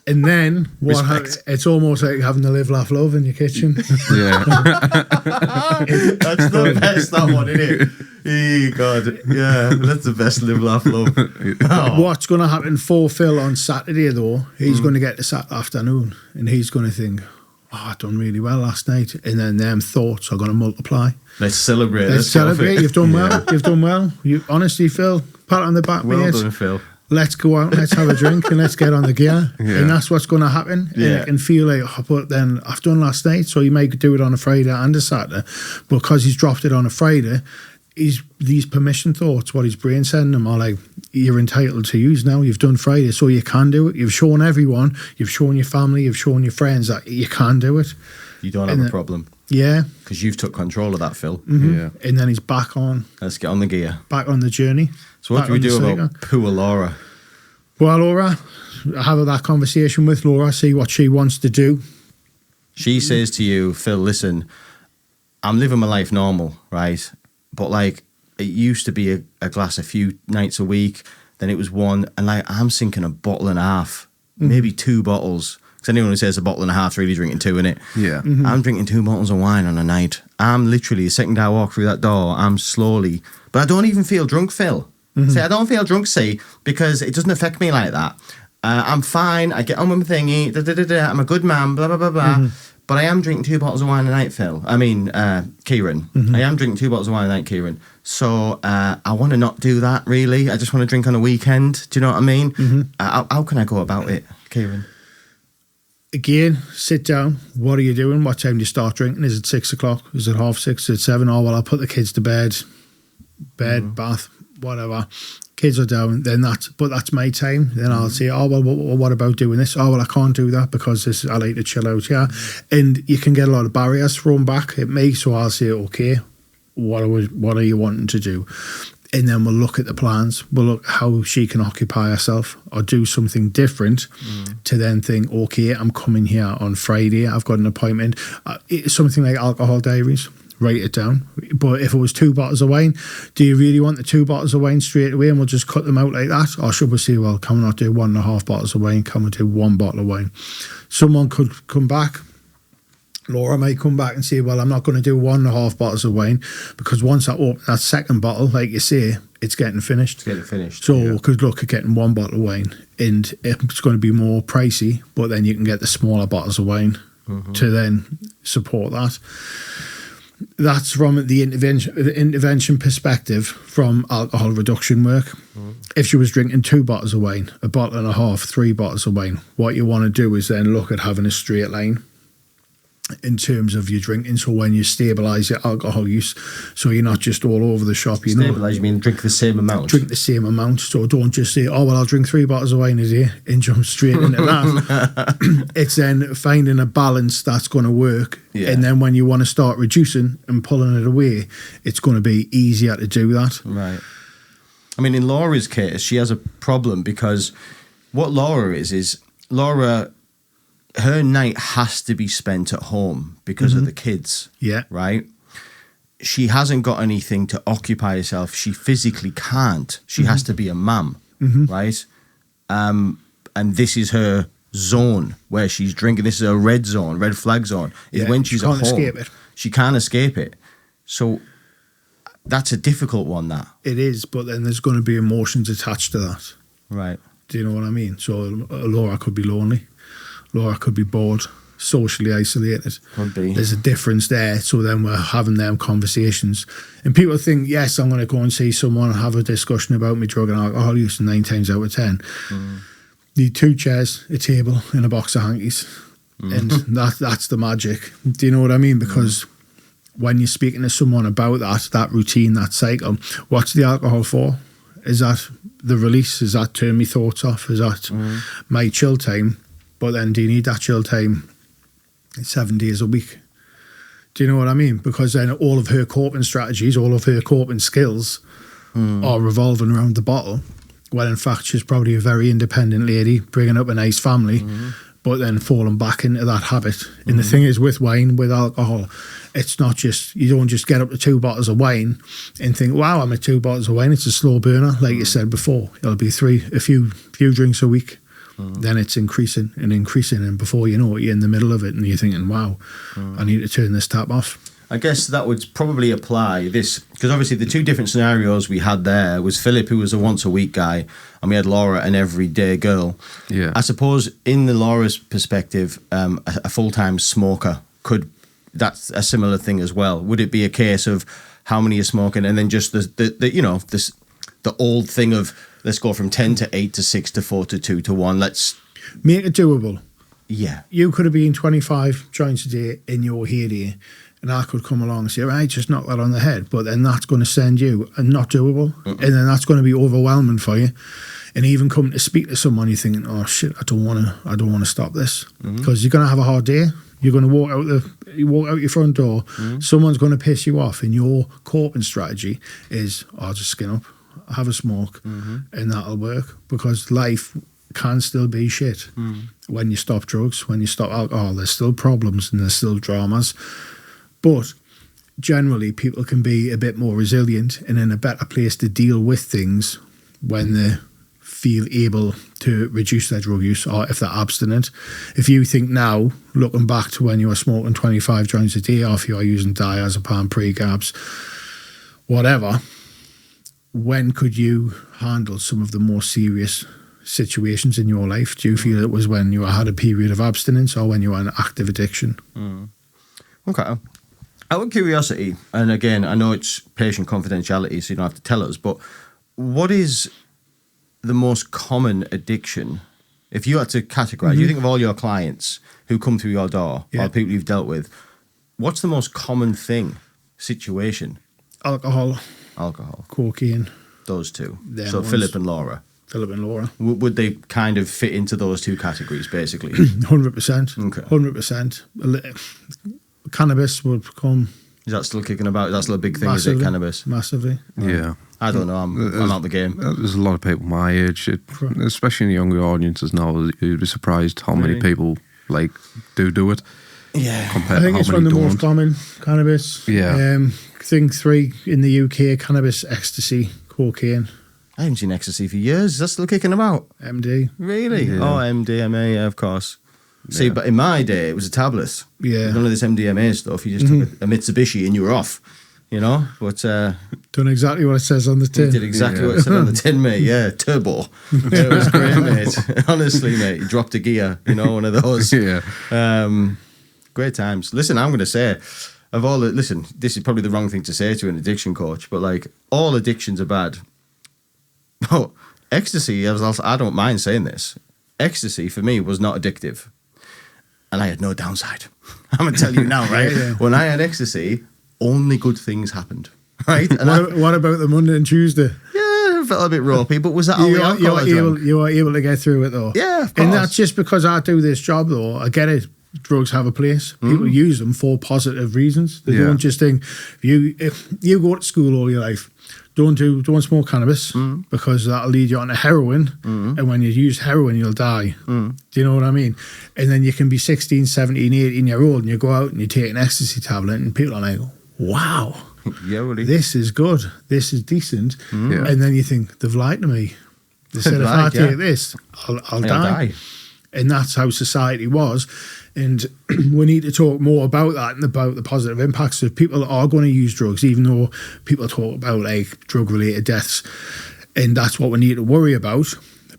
And then Respect. it's almost like having to live, laugh, love in your kitchen. Yeah. That's the best, that one, isn't it? Oh, God. Yeah, that's the best live, laugh, love. Oh. What's going to happen for Phil on Saturday, though, he's going to get to Saturday afternoon and he's going to think, oh, I done really well last night. And then them thoughts are going to multiply. Let's celebrate. Let's celebrate. You've done well. You've done well. You honestly, Phil, pat on the back, Well mate. done, Phil. Let's go out, let's have a drink and let's get on the gear. Yeah. And that's what's going to happen. And Yeah. it can feel like, oh, but then I've done last night, so you may do it on a Friday and a Saturday. But because he's dropped it on a Friday, these permission thoughts, what his brain's sending him are like, you're entitled to use now. You've done Friday, so you can do it. You've shown everyone, you've shown your family, you've shown your friends that you can do it. You don't have a problem. Yeah. Because you've took control of that, Phil. Yeah. And then he's back on Let's get on the gear. the journey. So what Back do we on the do cycle. about poor Laura? Well, Laura, have that conversation with Laura, see what she wants to do. She says to you, Phil, listen, I'm living my life normal, right? But like, it used to be a glass a few nights a week, then it was one, and like, I'm sinking a bottle and a half, maybe 2 bottles. Because anyone who says a bottle and a half really drinking 2, innit? Yeah. I'm drinking 2 bottles of wine on a night. I'm literally, the second I walk through that door, I'm slowly, but I don't even feel drunk, Phil. See, I don't feel drunk, see, because it doesn't affect me like that. I'm fine, I get on with my thingy, I'm a good man, blah, blah, blah, blah. But I am drinking 2 bottles of wine a night, Phil. I mean, Kieran. I am drinking 2 bottles of wine a night, Kieran. So I want to not do that, really. I just want to drink on a weekend. Do you know what I mean? How can I go about it, Kieran? Again, sit down. What are you doing? What time do you start drinking? Is it 6 o'clock? Is it 6:30? Is it 7? Oh, well, I'll put the kids to bed. Bath, whatever. Kids are down. Then that's my time. Then I'll say, oh, well, what about doing this? Oh, well, I can't do that because I like to chill out, yeah. And you can get a lot of barriers thrown back at me. So I'll say, okay, what are you wanting to do? And then we'll look at the plans. We'll look how she can occupy herself or do something different to then think, okay, I'm coming here on Friday. I've got an appointment. It's something like alcohol diaries. Write it down. But if it was 2 bottles of wine, do you really want the 2 bottles of wine straight away and we'll just cut them out like that? Or should we say, well, can we not do 1.5 bottles of wine? Can we do 1 bottle of wine? Someone could come back. Laura might come back and say, well, I'm not going to do 1.5 bottles of wine because once I open that second bottle, like you say, it's getting finished. It's getting finished. So we could look at getting 1 bottle of wine and it's going to be more pricey, but then you can get the smaller bottles of wine to then support that. That's from the intervention perspective from alcohol reduction work. If she was drinking 2 bottles of wine, 1.5 bottles, 3 bottles of wine, what you want to do is then look at having a straight line. in terms of your drinking. So when you stabilise your alcohol use, so you're not just all over the shop. You know, Stabilise, you mean drink the same amount? Drink the same amount. So don't just say, oh, well, I'll drink 3 bottles of wine a day and jump straight into that. It's then finding a balance that's going to work. Yeah. And then when you want to start reducing and pulling it away, it's going to be easier to do that. Right. I mean, in Laura's case, she has a problem because what Laura is Laura, her night has to be spent at home because of the kids. Yeah. Right? She hasn't got anything to occupy herself. She physically can't. She has to be a mum, right? And this is her zone where she's drinking. This is a red zone, red flag zone. Is Yeah, when she's she can't at home. escape it. She can't escape it. So that's a difficult one, that. It is, but then there's going to be emotions attached to that. Right. Do you know what I mean? So Laura could be lonely. Laura could be bored, socially isolated. Could be. There's a difference there. So then we're having them conversations. And people think, yes, I'm going to go and see someone and have a discussion about my drug and alcohol use, and 9 times out of 10. Need 2 chairs, a table, and a box of hankies. And that's the magic. Do you know what I mean? Because when you're speaking to someone about that routine, that cycle, what's the alcohol for? Is that the release? Is that turn me thoughts off? Is that my chill time? But then do you need that chill time 7 days a week? Do you know what I mean? Because then all of her coping strategies, all of her coping skills are revolving around the bottle, when in fact she's probably a very independent lady, bringing up a nice family, but then falling back into that habit. And the thing is, with wine, with alcohol, it's not just, you don't just get up to 2 bottles of wine and think, wow, I'm at 2 bottles of wine. It's a slow burner, like you said before. It'll be a few drinks a week. Then it's increasing, and before you know it, you're in the middle of it, and you're thinking, wow, I need to turn this tap off. I guess that would probably apply this, because obviously the 2 different scenarios we had there was Philip, who was a once-a-week guy, and we had Laura, an everyday girl. Yeah. I suppose in the Laura's perspective, a full-time smoker that's a similar thing as well. Would it be a case of how many are smoking, and then just the old thing of, let's go from 10 to 8 to 6 to 4 to 2 to 1. Let's make it doable. Yeah. You could have been 25 joints a day in your heyday, and I could come along and say, right, just knock that on the head. But then that's going to send you a not doable. And then that's going to be overwhelming for you. And even coming to speak to someone, you're thinking, oh shit, I don't want to stop this. Because you're going to have a hard day. You're going to walk out your front door. Someone's going to piss you off, and your coping strategy is, I'll just skin up, have a smoke, and that'll work. Because life can still be shit when you stop drugs, when you stop alcohol. There's still problems and there's still dramas. But generally, people can be a bit more resilient and in a better place to deal with things when they feel able to reduce their drug use, or if they're abstinent. If you think now, looking back to when you were smoking 25 joints a day, or if you are using diazepam, pre-gabs, whatever, when could you handle some of the more serious situations in your life? Do you feel it was when you had a period of abstinence, or when you were in active addiction? Okay. Out of curiosity, and again, I know it's patient confidentiality, so you don't have to tell us, but what is the most common addiction? If you had to categorize, you think of all your clients who come through your door, or people you've dealt with, what's the most common situation? Alcohol. Cocaine. Those 2. Them So ones. Philip and Laura. Would they kind of fit into those 2 categories, basically? 100%. Okay. 100%. Cannabis would come. Is that still kicking about? Is that still a big thing, Massively, is it, cannabis? Massively. Yeah. I don't know, I'm out the game. There's a lot of people my age, especially in the younger audiences now. You'd be surprised how many people do it. Yeah. Compared I think to it's how one many of the don't. most common, cannabis. Yeah. Thing 3 in the UK, cannabis, ecstasy, cocaine. I haven't seen ecstasy for years. Is that still kicking about? MD. Really? Yeah. Oh, MDMA, yeah, of course. See, but in my day, it was a tablet. Yeah. None of this MDMA stuff. You just took a Mitsubishi and you were off, you know? But Done exactly what it says on the you tin. did exactly what it said on the tin, mate. Yeah, turbo. It was great, mate. Honestly, mate, you dropped a gear, one of those. Yeah. Great times. Listen, I'm going to say, listen, this is probably the wrong thing to say to an addiction coach, but all addictions are bad. Oh, ecstasy, I don't mind saying this. Ecstasy for me was not addictive. And I had no downside. I'm gonna tell you now, right? Yeah. When I had ecstasy, only good things happened, right? And What about the Monday and Tuesday? yeah, it felt a bit ropey, but was that all the alcohol I drank? You were able to get through it though. Yeah, of course. And that's just because I do this job though. I get it. Drugs have a place. People use them for positive reasons. They don't just think if you go to school all your life, don't smoke cannabis because that'll lead you on to heroin. And when you use heroin, you'll die. Do you know what I mean? And then you can be 16, 17, 18 year old and you go out and you take an ecstasy tablet and people are like, wow, Yeah, really. this is good. This is decent. Yeah. And then you think, they've lied to me. They said, if I take this, I'll die. And that's how society was. And we need to talk more about that and about the positive impacts of people are going to use drugs, even though people talk about like drug-related deaths. And that's what we need to worry about.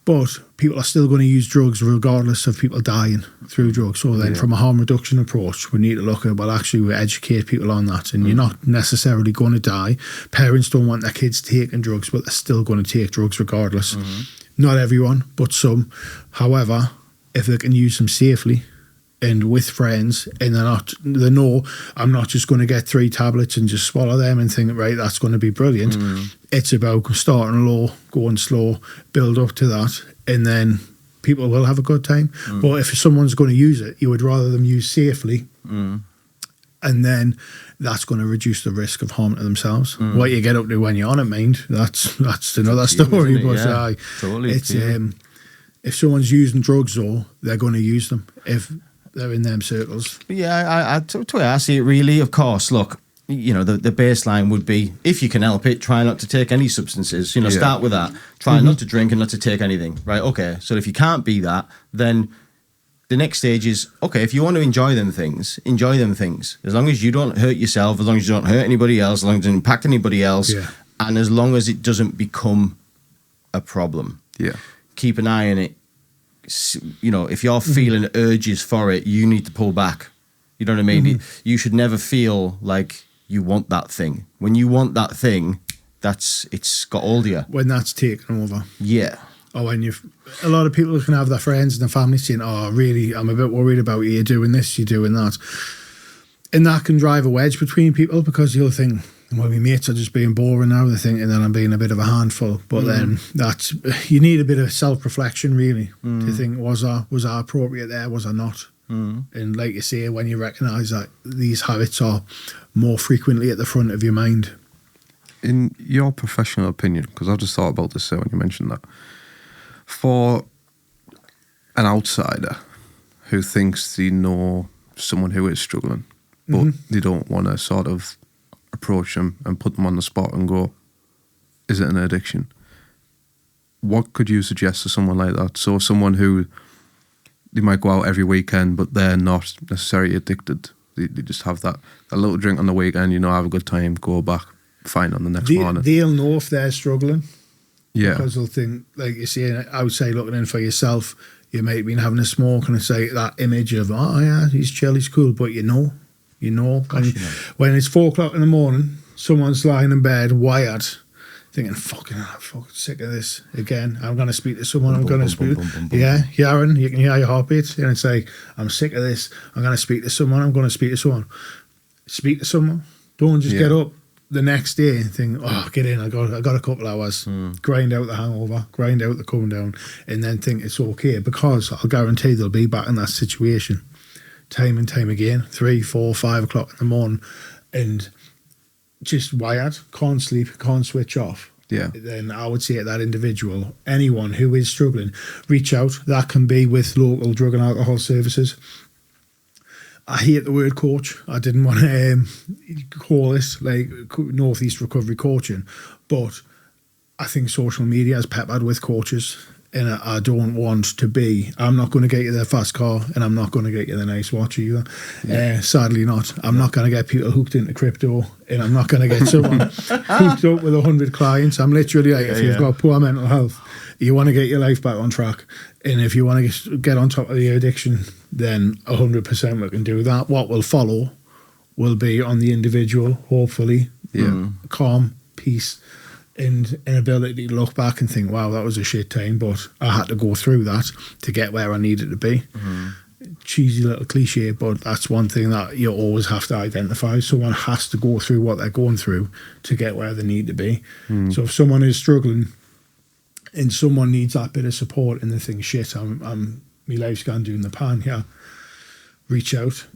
But people are still going to use drugs regardless of people dying through drugs. So then from a harm reduction approach, we need to look at, well, actually, we educate people on that. And you're not necessarily going to die. Parents don't want their kids taking drugs, but they're still going to take drugs regardless. Not everyone, but some. However, if they can use them safely and with friends, and they know I'm not just going to get 3 tablets and just swallow them and think, right, that's going to be brilliant. It's about starting low, going slow, build up to that, and then people will have a good time. But if someone's going to use it, you would rather them use safely, and then that's going to reduce the risk of harm to themselves. What you get up to when you're on it, mind, that's another story. But totally. It's if someone's using drugs, though, they're going to use them if they're in them circles. Yeah, to the way I see it, really, of course, look, you know, the baseline would be, if you can help it, try not to take any substances. You know, start with that. Try not to drink and not to take anything, right? Okay, so if you can't be that, then the next stage is, okay, if you want to enjoy them things. As long as you don't hurt yourself, as long as you don't hurt anybody else, as long as it doesn't impact anybody else, and as long as it doesn't become a problem. Yeah. Keep an eye on it. You know, if you're feeling urges for it, you need to pull back. You know what I mean? You should never feel like you want that thing. When you want that thing, it's got hold of you. When that's taken over. Yeah. Or when a lot of people can have their friends and their family saying, oh, really, I'm a bit worried about you doing this, you're doing that. And that can drive a wedge between people because you'll think, well, my mates are just being boring now, they're thinking that I'm being a bit of a handful. But then you need a bit of self-reflection, really, to think, was I appropriate there, was I not? And like you say, when you recognise that these habits are more frequently at the front of your mind. In your professional opinion, because I just thought about this when you mentioned that, for an outsider who thinks they know someone who is struggling, but they don't want to sort of approach them and put them on the spot and go, is it an addiction? What could you suggest to someone like that? So someone who, they might go out every weekend, but they're not necessarily addicted. They just have that a little drink on the weekend, you know, have a good time, go back, fine on the next morning. They'll know if they're struggling. Yeah. Because they'll think, like you say, outside looking in for yourself, you might have been having a smoke and it's like that image of, oh yeah, he's chill, he's cool, but you know. When it's 4 o'clock in the morning, someone's lying in bed, wired, thinking, I'm fucking sick of this again. I'm going to speak to someone. Yeah, Aaron, you can hear your heartbeat. And it's like, I'm sick of this. I'm going to speak to someone. Speak to someone. Don't just get up the next day and think, oh, get in. I got a couple hours. Grind out the hangover, grind out the come down, and then think it's okay, because I'll guarantee they'll be back in that situation time and time again, 3, 4, 5 o'clock in the morning, and just wired, can't sleep, can't switch off. Yeah. Then I would say to that individual, anyone who is struggling, reach out. That can be with local drug and alcohol services. I hate the word coach. I didn't want to call this like Northeast Recovery Coaching, but I think social media is peppered with coaches. And I don't want to be, I'm not going to get you the fast car and I'm not going to get you the nice watch either. Sadly not. I'm not going to get people hooked into crypto, and I'm not going to get someone hooked up with 100 clients. I'm literally like, if you've got poor mental health, you want to get your life back on track. And if you want to get on top of the addiction, then 100% we can do that. What will follow will be on the individual, hopefully, calm, peace, and an ability to look back and think, wow, that was a shit time, but I had to go through that to get where I needed to be. cheesy little cliche, but that's one thing that you always have to identify. Someone has to go through what they're going through to get where they need to be. So if someone is struggling and someone needs that bit of support and they think, shit, I'm my life's gone down the pan, reach out,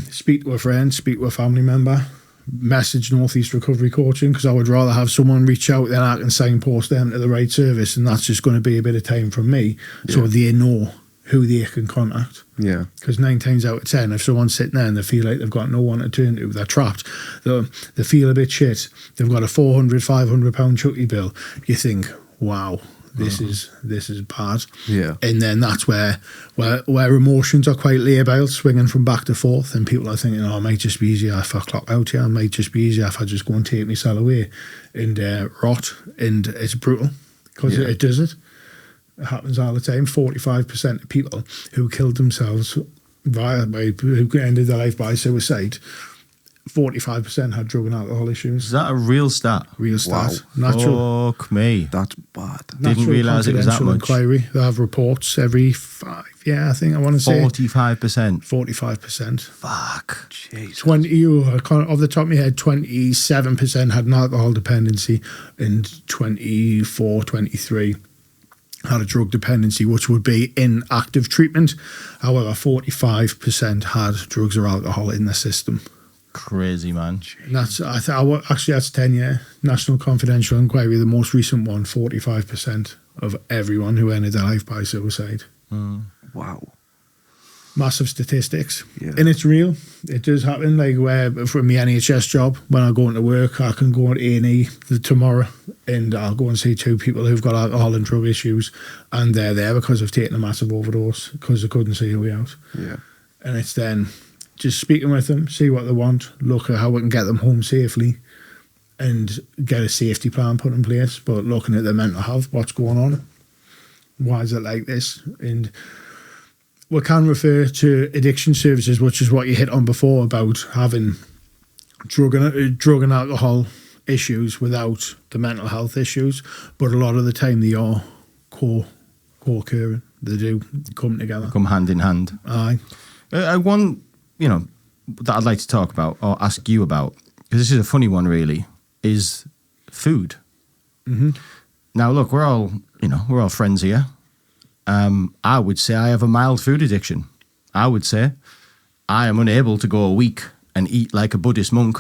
speak to a friend, speak to a family member, message Northeast Recovery Coaching, because I would rather have someone reach out than I can signpost them to the right service, and that's just going to be a bit of time from me, so they know who they can contact. Yeah. Because 9 times out of 10, if someone's sitting there and they feel like they've got no one to turn to, they're trapped, they feel a bit shit, they've got a £400-500 chucky bill, you think, wow, this is bad. Yeah. And then that's where emotions are quite labile, swinging from back to forth, and people are thinking, oh, it might just be easier if I clock out here, it might just be easier if I just go and take myself away and rot. And it's brutal, because it does it. It happens all the time. 45% of people who killed themselves who ended their life by suicide, 45% had drug and alcohol issues. Is that a real stat? Real stat. Wow. Natural. Fuck me. That's bad. Didn't realise it was that Confidential much. Inquiry. They have reports every 5. Yeah, I think I want to say 45%. 45%. Fuck. Jeez. 20. Off the top of my head, 27% had an alcohol dependency, and 23 had a drug dependency, which would be in active treatment. However, 45% had drugs or alcohol in the system. Crazy, man. And that's that's 10-year National Confidential Inquiry, the most recent one. 45% of everyone who ended their life by suicide. Wow. Massive statistics. Yeah. And it's real. It does happen. Like, where from my NHS job, when I go into work, I can go on A&E tomorrow and I'll go and see 2 people who've got alcohol and drug issues, and they're there because they've taken a massive overdose because they couldn't see a way out. Yeah. And it's then just speaking with them, see what they want, look at how we can get them home safely, and get a safety plan put in place. But looking at their mental health, what's going on, why is it like this? And we can refer to addiction services, which is what you hit on before about having drug and alcohol issues without the mental health issues. But a lot of the time they are co-occurring. They do come together. Come hand in hand. Aye. One, that I'd like to talk about or ask you about, because this is a funny one really, is food. Mm-hmm. Now, look, we're all friends here. I would say I have a mild food addiction. I would say I am unable to go a week and eat like a Buddhist monk.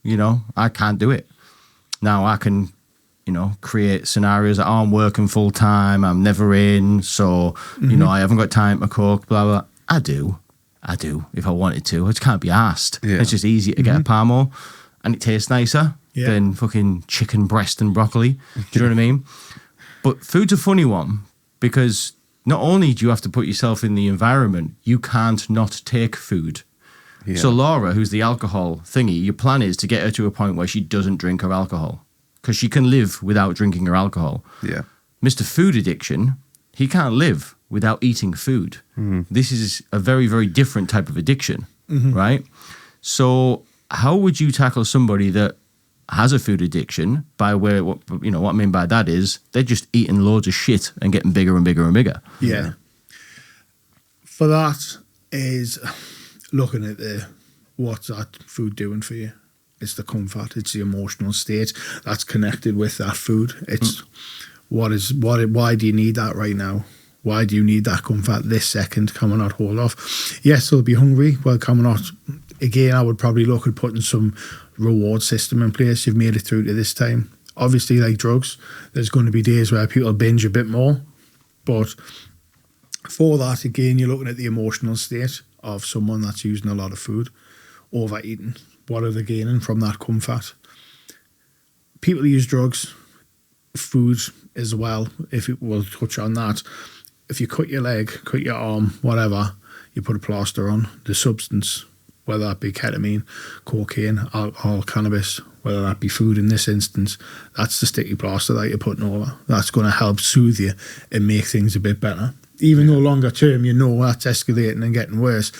I can't do it. Now I can, create scenarios that I'm working full time, I'm never in, so, I haven't got time to cook, blah, blah. I do if I wanted to. I just can't be arsed. Yeah. It's just easy to get a Parmo, and it tastes nicer than fucking chicken breast and broccoli. Do you know what I mean? But food's a funny one, because not only do you have to put yourself in the environment, you can't not take food. Yeah. So Laura, who's the alcohol thingy, your plan is to get her to a point where she doesn't drink her alcohol, because she can live without drinking her alcohol. Yeah. Mr. Food Addiction, he can't live without eating food. This is a very, very different type of addiction, right? So how would you tackle somebody that has a food addiction what I mean by that is they're just eating loads of shit and getting bigger and bigger and bigger. Yeah. For that is looking at what's that food doing for you. It's the comfort, it's the emotional state that's connected with that food. It's why do you need that right now? Why do you need that comfort this second? Can we not hold off? Yes, they'll be hungry. Well, can we not? Again, I would probably look at putting some reward system in place. You've made it through to this time. Obviously, like drugs, there's going to be days where people binge a bit more. But for that, again, you're looking at the emotional state of someone that's using a lot of food, overeating. What are they gaining from that comfort? People use drugs, food as well, if it will touch on that. If you cut your leg, cut your arm, whatever, you put a plaster on, the substance, whether that be ketamine, cocaine, alcohol, cannabis, whether that be food in this instance, that's the sticky plaster that you're putting over. That's going to help soothe you and make things a bit better. Even though longer term, that's escalating and getting worse,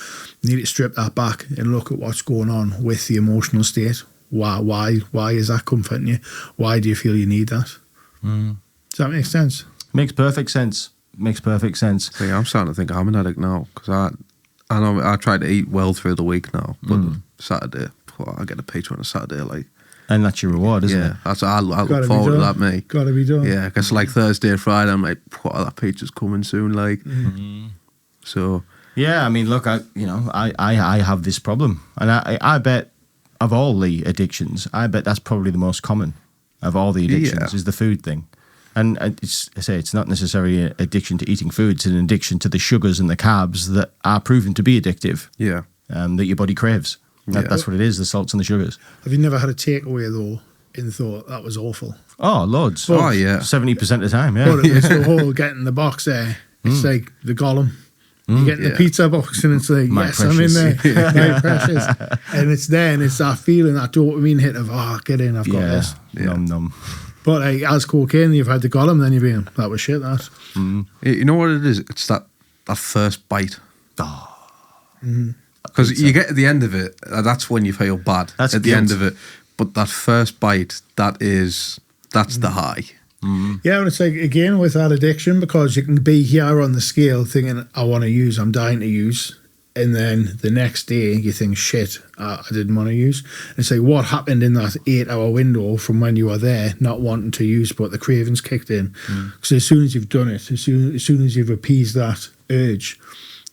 you need to strip that back and look at what's going on with the emotional state. Why is that comforting you? Why do you feel you need that? Does that make sense? Makes perfect sense. See, I'm starting to think I'm an addict now, because I know I try to eat well through the week now, but Saturday, I get a pizza on a Saturday, like. And that's your reward, isn't it? That's I look forward to that, mate. Gotta be done. Yeah, because like Thursday, Friday, I'm like, that pizza's coming soon, like. So. Yeah, I mean, look, I have this problem, and I bet of all the addictions, I bet that's probably the most common of all the addictions is the food thing. And it's not necessarily an addiction to eating food; it's an addiction to the sugars and the carbs that are proven to be addictive. Yeah, that your body craves. That's what it is: the salts and the sugars. Have you never had a takeaway though and thought that was awful? Oh, loads. But, 70% of the time. Yeah, but it's the whole getting the box there. It's like the Gollum. You get the pizza box and it's like, My yes, precious. I'm in there. My precious. And it's there and it's that feeling, that dopamine hit of, get in, I've got this. Num. But as cocaine, you've had the Gollum, then you've been, that was shit, that. You know what it is? It's that first bite. Oh. Because you get to the end of it, that's when you feel bad. That's at guilt. the end of it. But that first bite, that's the high. Yeah, and it's like, again, with that addiction, because you can be here on the scale thinking, I want to use, I'm dying to use. And then the next day you think, shit, I didn't want to use. And it's like, what happened in that 8-hour window from when you were there, not wanting to use, but the cravings kicked in? Because as soon as you've done it, as soon as you've appeased that urge,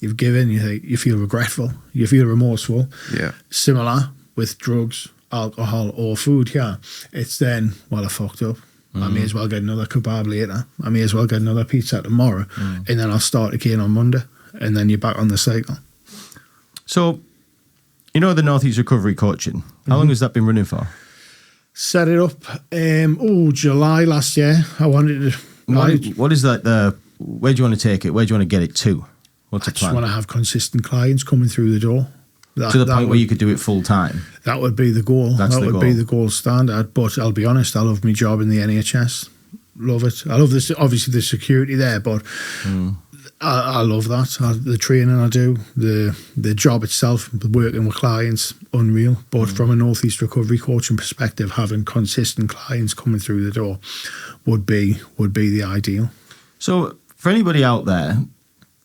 you've given, you feel regretful, you feel remorseful. Yeah. Similar with drugs, alcohol, or food. Yeah, it's then, well, I fucked up. I may as well get another kebab later. I may as well get another pizza tomorrow, and then I'll start again on Monday, and then you're back on the cycle. So, the Northeast Recovery Coaching. How long has that been running for? Set it up, July last year. I wanted to. What is that? Where do you want to take it? Where do you want to get it to? What's the plan? I just want to have consistent clients coming through the door. To the point where you could do it full time. That would be the goal. That would be the gold standard. But I'll be honest, I love my job in the NHS. Love it. I love this. Obviously, the security there, but I love that. The training I do, the job itself, working with clients, unreal. But from a Northeast Recovery Coaching perspective, having consistent clients coming through the door would be the ideal. So, for anybody out there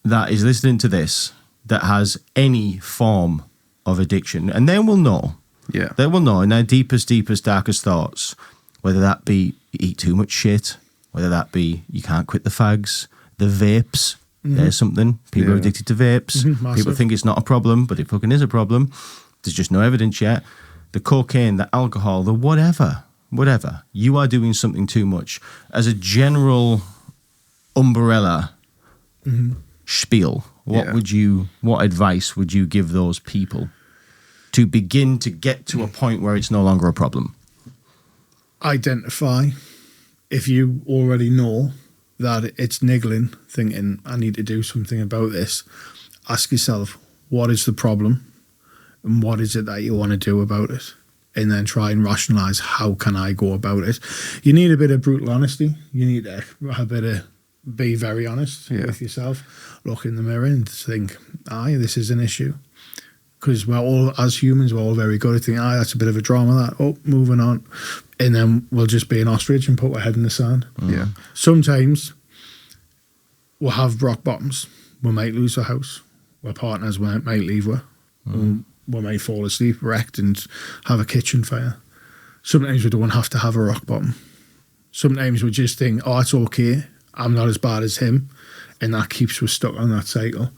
that is listening to this that has any form of addiction, and they will know in their deepest, darkest thoughts, whether that be you eat too much shit, whether that be you can't quit the fags, the vapes, there's something. People are addicted to vapes. People think it's not a problem, but it fucking is a problem. There's just no evidence yet. The cocaine, the alcohol, the whatever, you are doing something too much. As a general umbrella spiel, what advice would you give those people to begin to get to a point where it's no longer a problem? Identify. If you already know that it's niggling, thinking, I need to do something about this, ask yourself, what is the problem and what is it that you want to do about it? And then try and rationalise, how can I go about it? You need a bit of brutal honesty. You need to be very honest with yourself. Look in the mirror and think, this is an issue. Because we're all, as humans, we're all very good at thinking, that's a bit of a drama, that. Oh, moving on. And then we'll just be an ostrich and put our head in the sand. Yeah. Sometimes we'll have rock bottoms. We might lose our house. Our partners might leave her. We might fall asleep, wrecked, and have a kitchen fire. Sometimes we don't have to have a rock bottom. Sometimes we just think, it's okay, I'm not as bad as him. And that keeps us stuck on that cycle.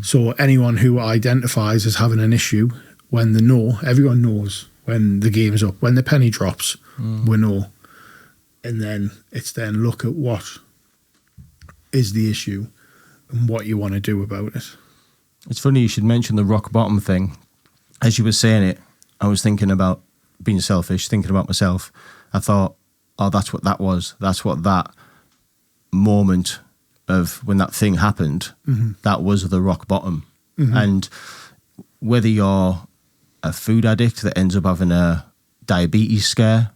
So anyone who identifies as having an issue, when they know, everyone knows when the game's up, when the penny drops, we know. And then it's then look at what is the issue and what you want to do about it. It's funny you should mention the rock bottom thing. As you were saying it, I was thinking about being selfish, thinking about myself. I thought, that's what that was. That's what that moment of when that thing happened, that was the rock bottom. And whether you're a food addict that ends up having a diabetes scare,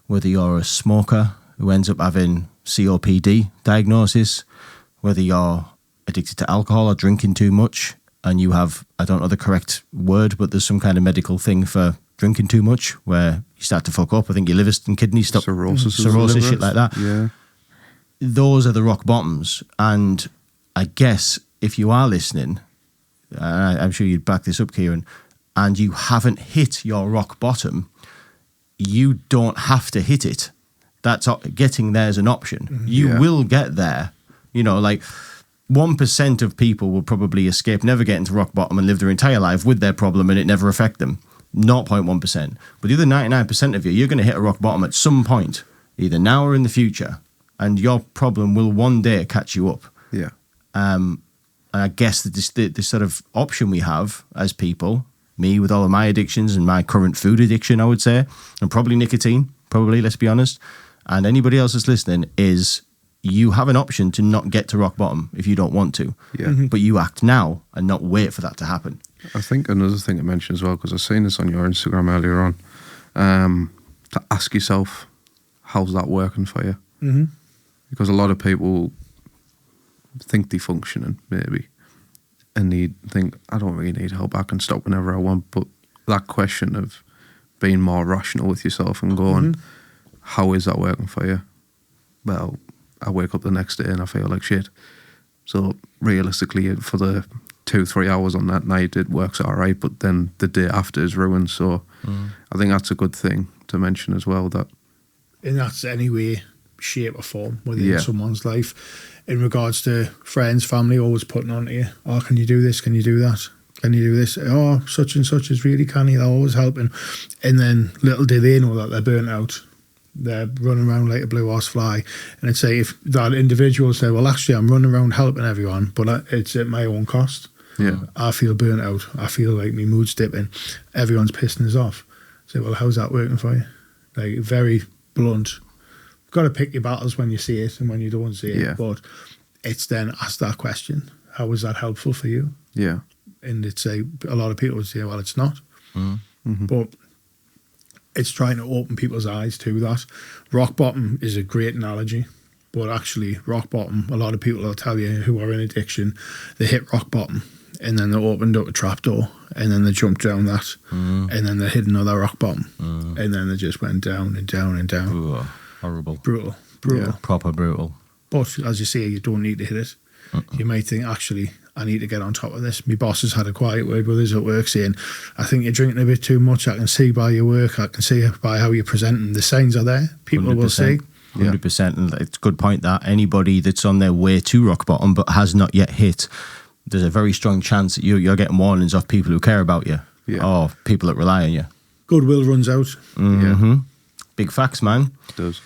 whether you're a smoker who ends up having COPD diagnosis, whether you're addicted to alcohol or drinking too much and you have, I don't know the correct word, but there's some kind of medical thing for drinking too much where you start to fuck up. I think your liver and kidneys stop. Cirrhosis, shit like that. Yeah. Those are the rock bottoms. And I guess if you are listening, I'm sure you'd back this up, Kieran, and you haven't hit your rock bottom, you don't have to hit it. Getting there is an option. You will get there. You know, like 1% of people will probably escape, never getting to rock bottom and live their entire life with their problem and it never affect them. 0.1%. But the other 99% of you, you're going to hit a rock bottom at some point, either now or in the future, and your problem will one day catch you up. Yeah. And I guess the sort of option we have as people, me with all of my addictions and my current food addiction, I would say, and probably nicotine, let's be honest, and anybody else that's listening, is you have an option to not get to rock bottom if you don't want to. Yeah. But you act now and not wait for that to happen. I think another thing to mention as well, because I've seen this on your Instagram earlier on, to ask yourself, how's that working for you? Mm-hmm. Because a lot of people think they're functioning, maybe, and they think, I don't really need help, I can stop whenever I want. But that question of being more rational with yourself and going, how is that working for you? Well, I wake up the next day and I feel like shit. So realistically, for the 2-3 hours on that night, it works all right, but then the day after is ruined. So I think that's a good thing to mention as well. That in that's any way, shape or form within someone's life. In regards to friends, family, always putting on to you, oh, can you do this? Can you do that? Can you do this? Oh, such and such is really canny. They're always helping. And then little do they know that they're burnt out. They're running around like a blue horse fly. And I'd say if that individual say, well, actually, I'm running around helping everyone, but it's at my own cost. Yeah. I feel burnt out. I feel like my mood's dipping. Everyone's pissing us off. Say, well, how's that working for you? Like, very blunt. You've got to pick your battles when you see it and when you don't see it. Yeah. But it's then ask that question. How was that helpful for you? Yeah. And it's a lot of people would say, well, it's not. Mm-hmm. But it's trying to open people's eyes to that. Rock bottom is a great analogy, but actually rock bottom, a lot of people will tell you who are in addiction, they hit rock bottom and then they opened up a trapdoor and then they jumped down that and then they hit another rock bottom and then they just went down and down and down. Ooh, horrible. Brutal. Yeah, proper brutal. But as you say, you don't need to hit it. You might think, actually, I need to get on top of this. My boss has had a quiet word with us at work saying, I think you're drinking a bit too much. I can see by your work. I can see by how you're presenting. The signs are there. People 100%. Will see. 100%. And it's a good point that anybody that's on their way to rock bottom but has not yet hit, there's a very strong chance that you're getting warnings off people who care about you or people that rely on you. Goodwill runs out. Mm-hmm. Big facts, man. It does.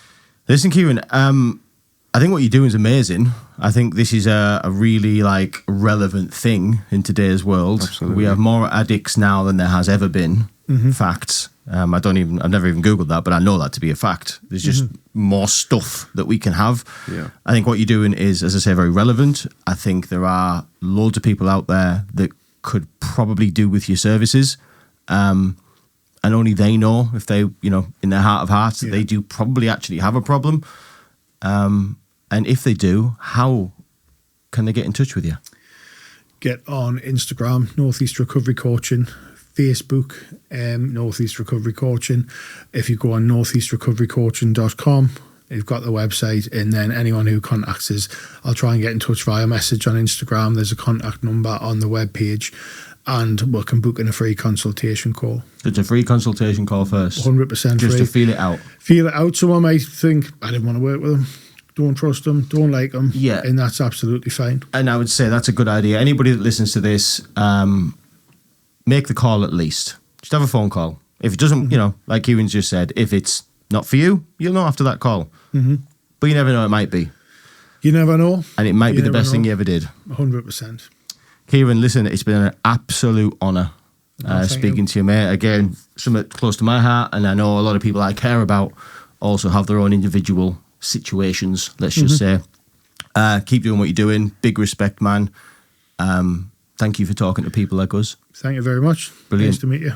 Listen, Kieran, I think what you're doing is amazing. I think this is a really relevant thing in today's world. Absolutely. We have more addicts now than there has ever been. Facts. I've never even Googled that, but I know that to be a fact. There's just more stuff that we can have. Yeah. I think what you're doing is, as I say, very relevant. I think there are loads of people out there that could probably do with your services. And only they know if they, in their heart of hearts, that they do probably actually have a problem. And if they do, how can they get in touch with you? Get on Instagram, Northeast Recovery Coaching, Facebook, Northeast Recovery Coaching. If you go on northeastrecoverycoaching.com, you've got the website, and then anyone who contacts us, I'll try and get in touch via message on Instagram. There's a contact number on the webpage, and we can book in a free consultation call. It's a free consultation call first. 100% free. Just to feel it out. Feel it out. Someone might think, I didn't want to work with them. Don't trust them, don't like them. Yeah. And that's absolutely fine. And I would say that's a good idea. Anybody that listens to this, make the call at least. Just have a phone call. If it doesn't, like Kieran's just said, if it's not for you, you'll know after that call. But you never know, it might be. You never know. And it might be the best thing you ever did. 100%. Kieran, listen, it's been an absolute honour speaking to you, mate. Again, something close to my heart, and I know a lot of people I care about also have their own individual situations, let's just say. Keep doing what you're doing. Big respect, man. Thank you for talking to people like us. Thank you very much. Brilliant. Nice to meet you.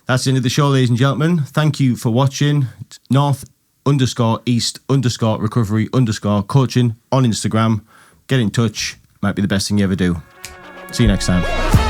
That's the end of the show, ladies and gentlemen. Thank you for watching. North_East_Recovery_Coaching on Instagram. Get in touch. Might be the best thing you ever do. See you next time.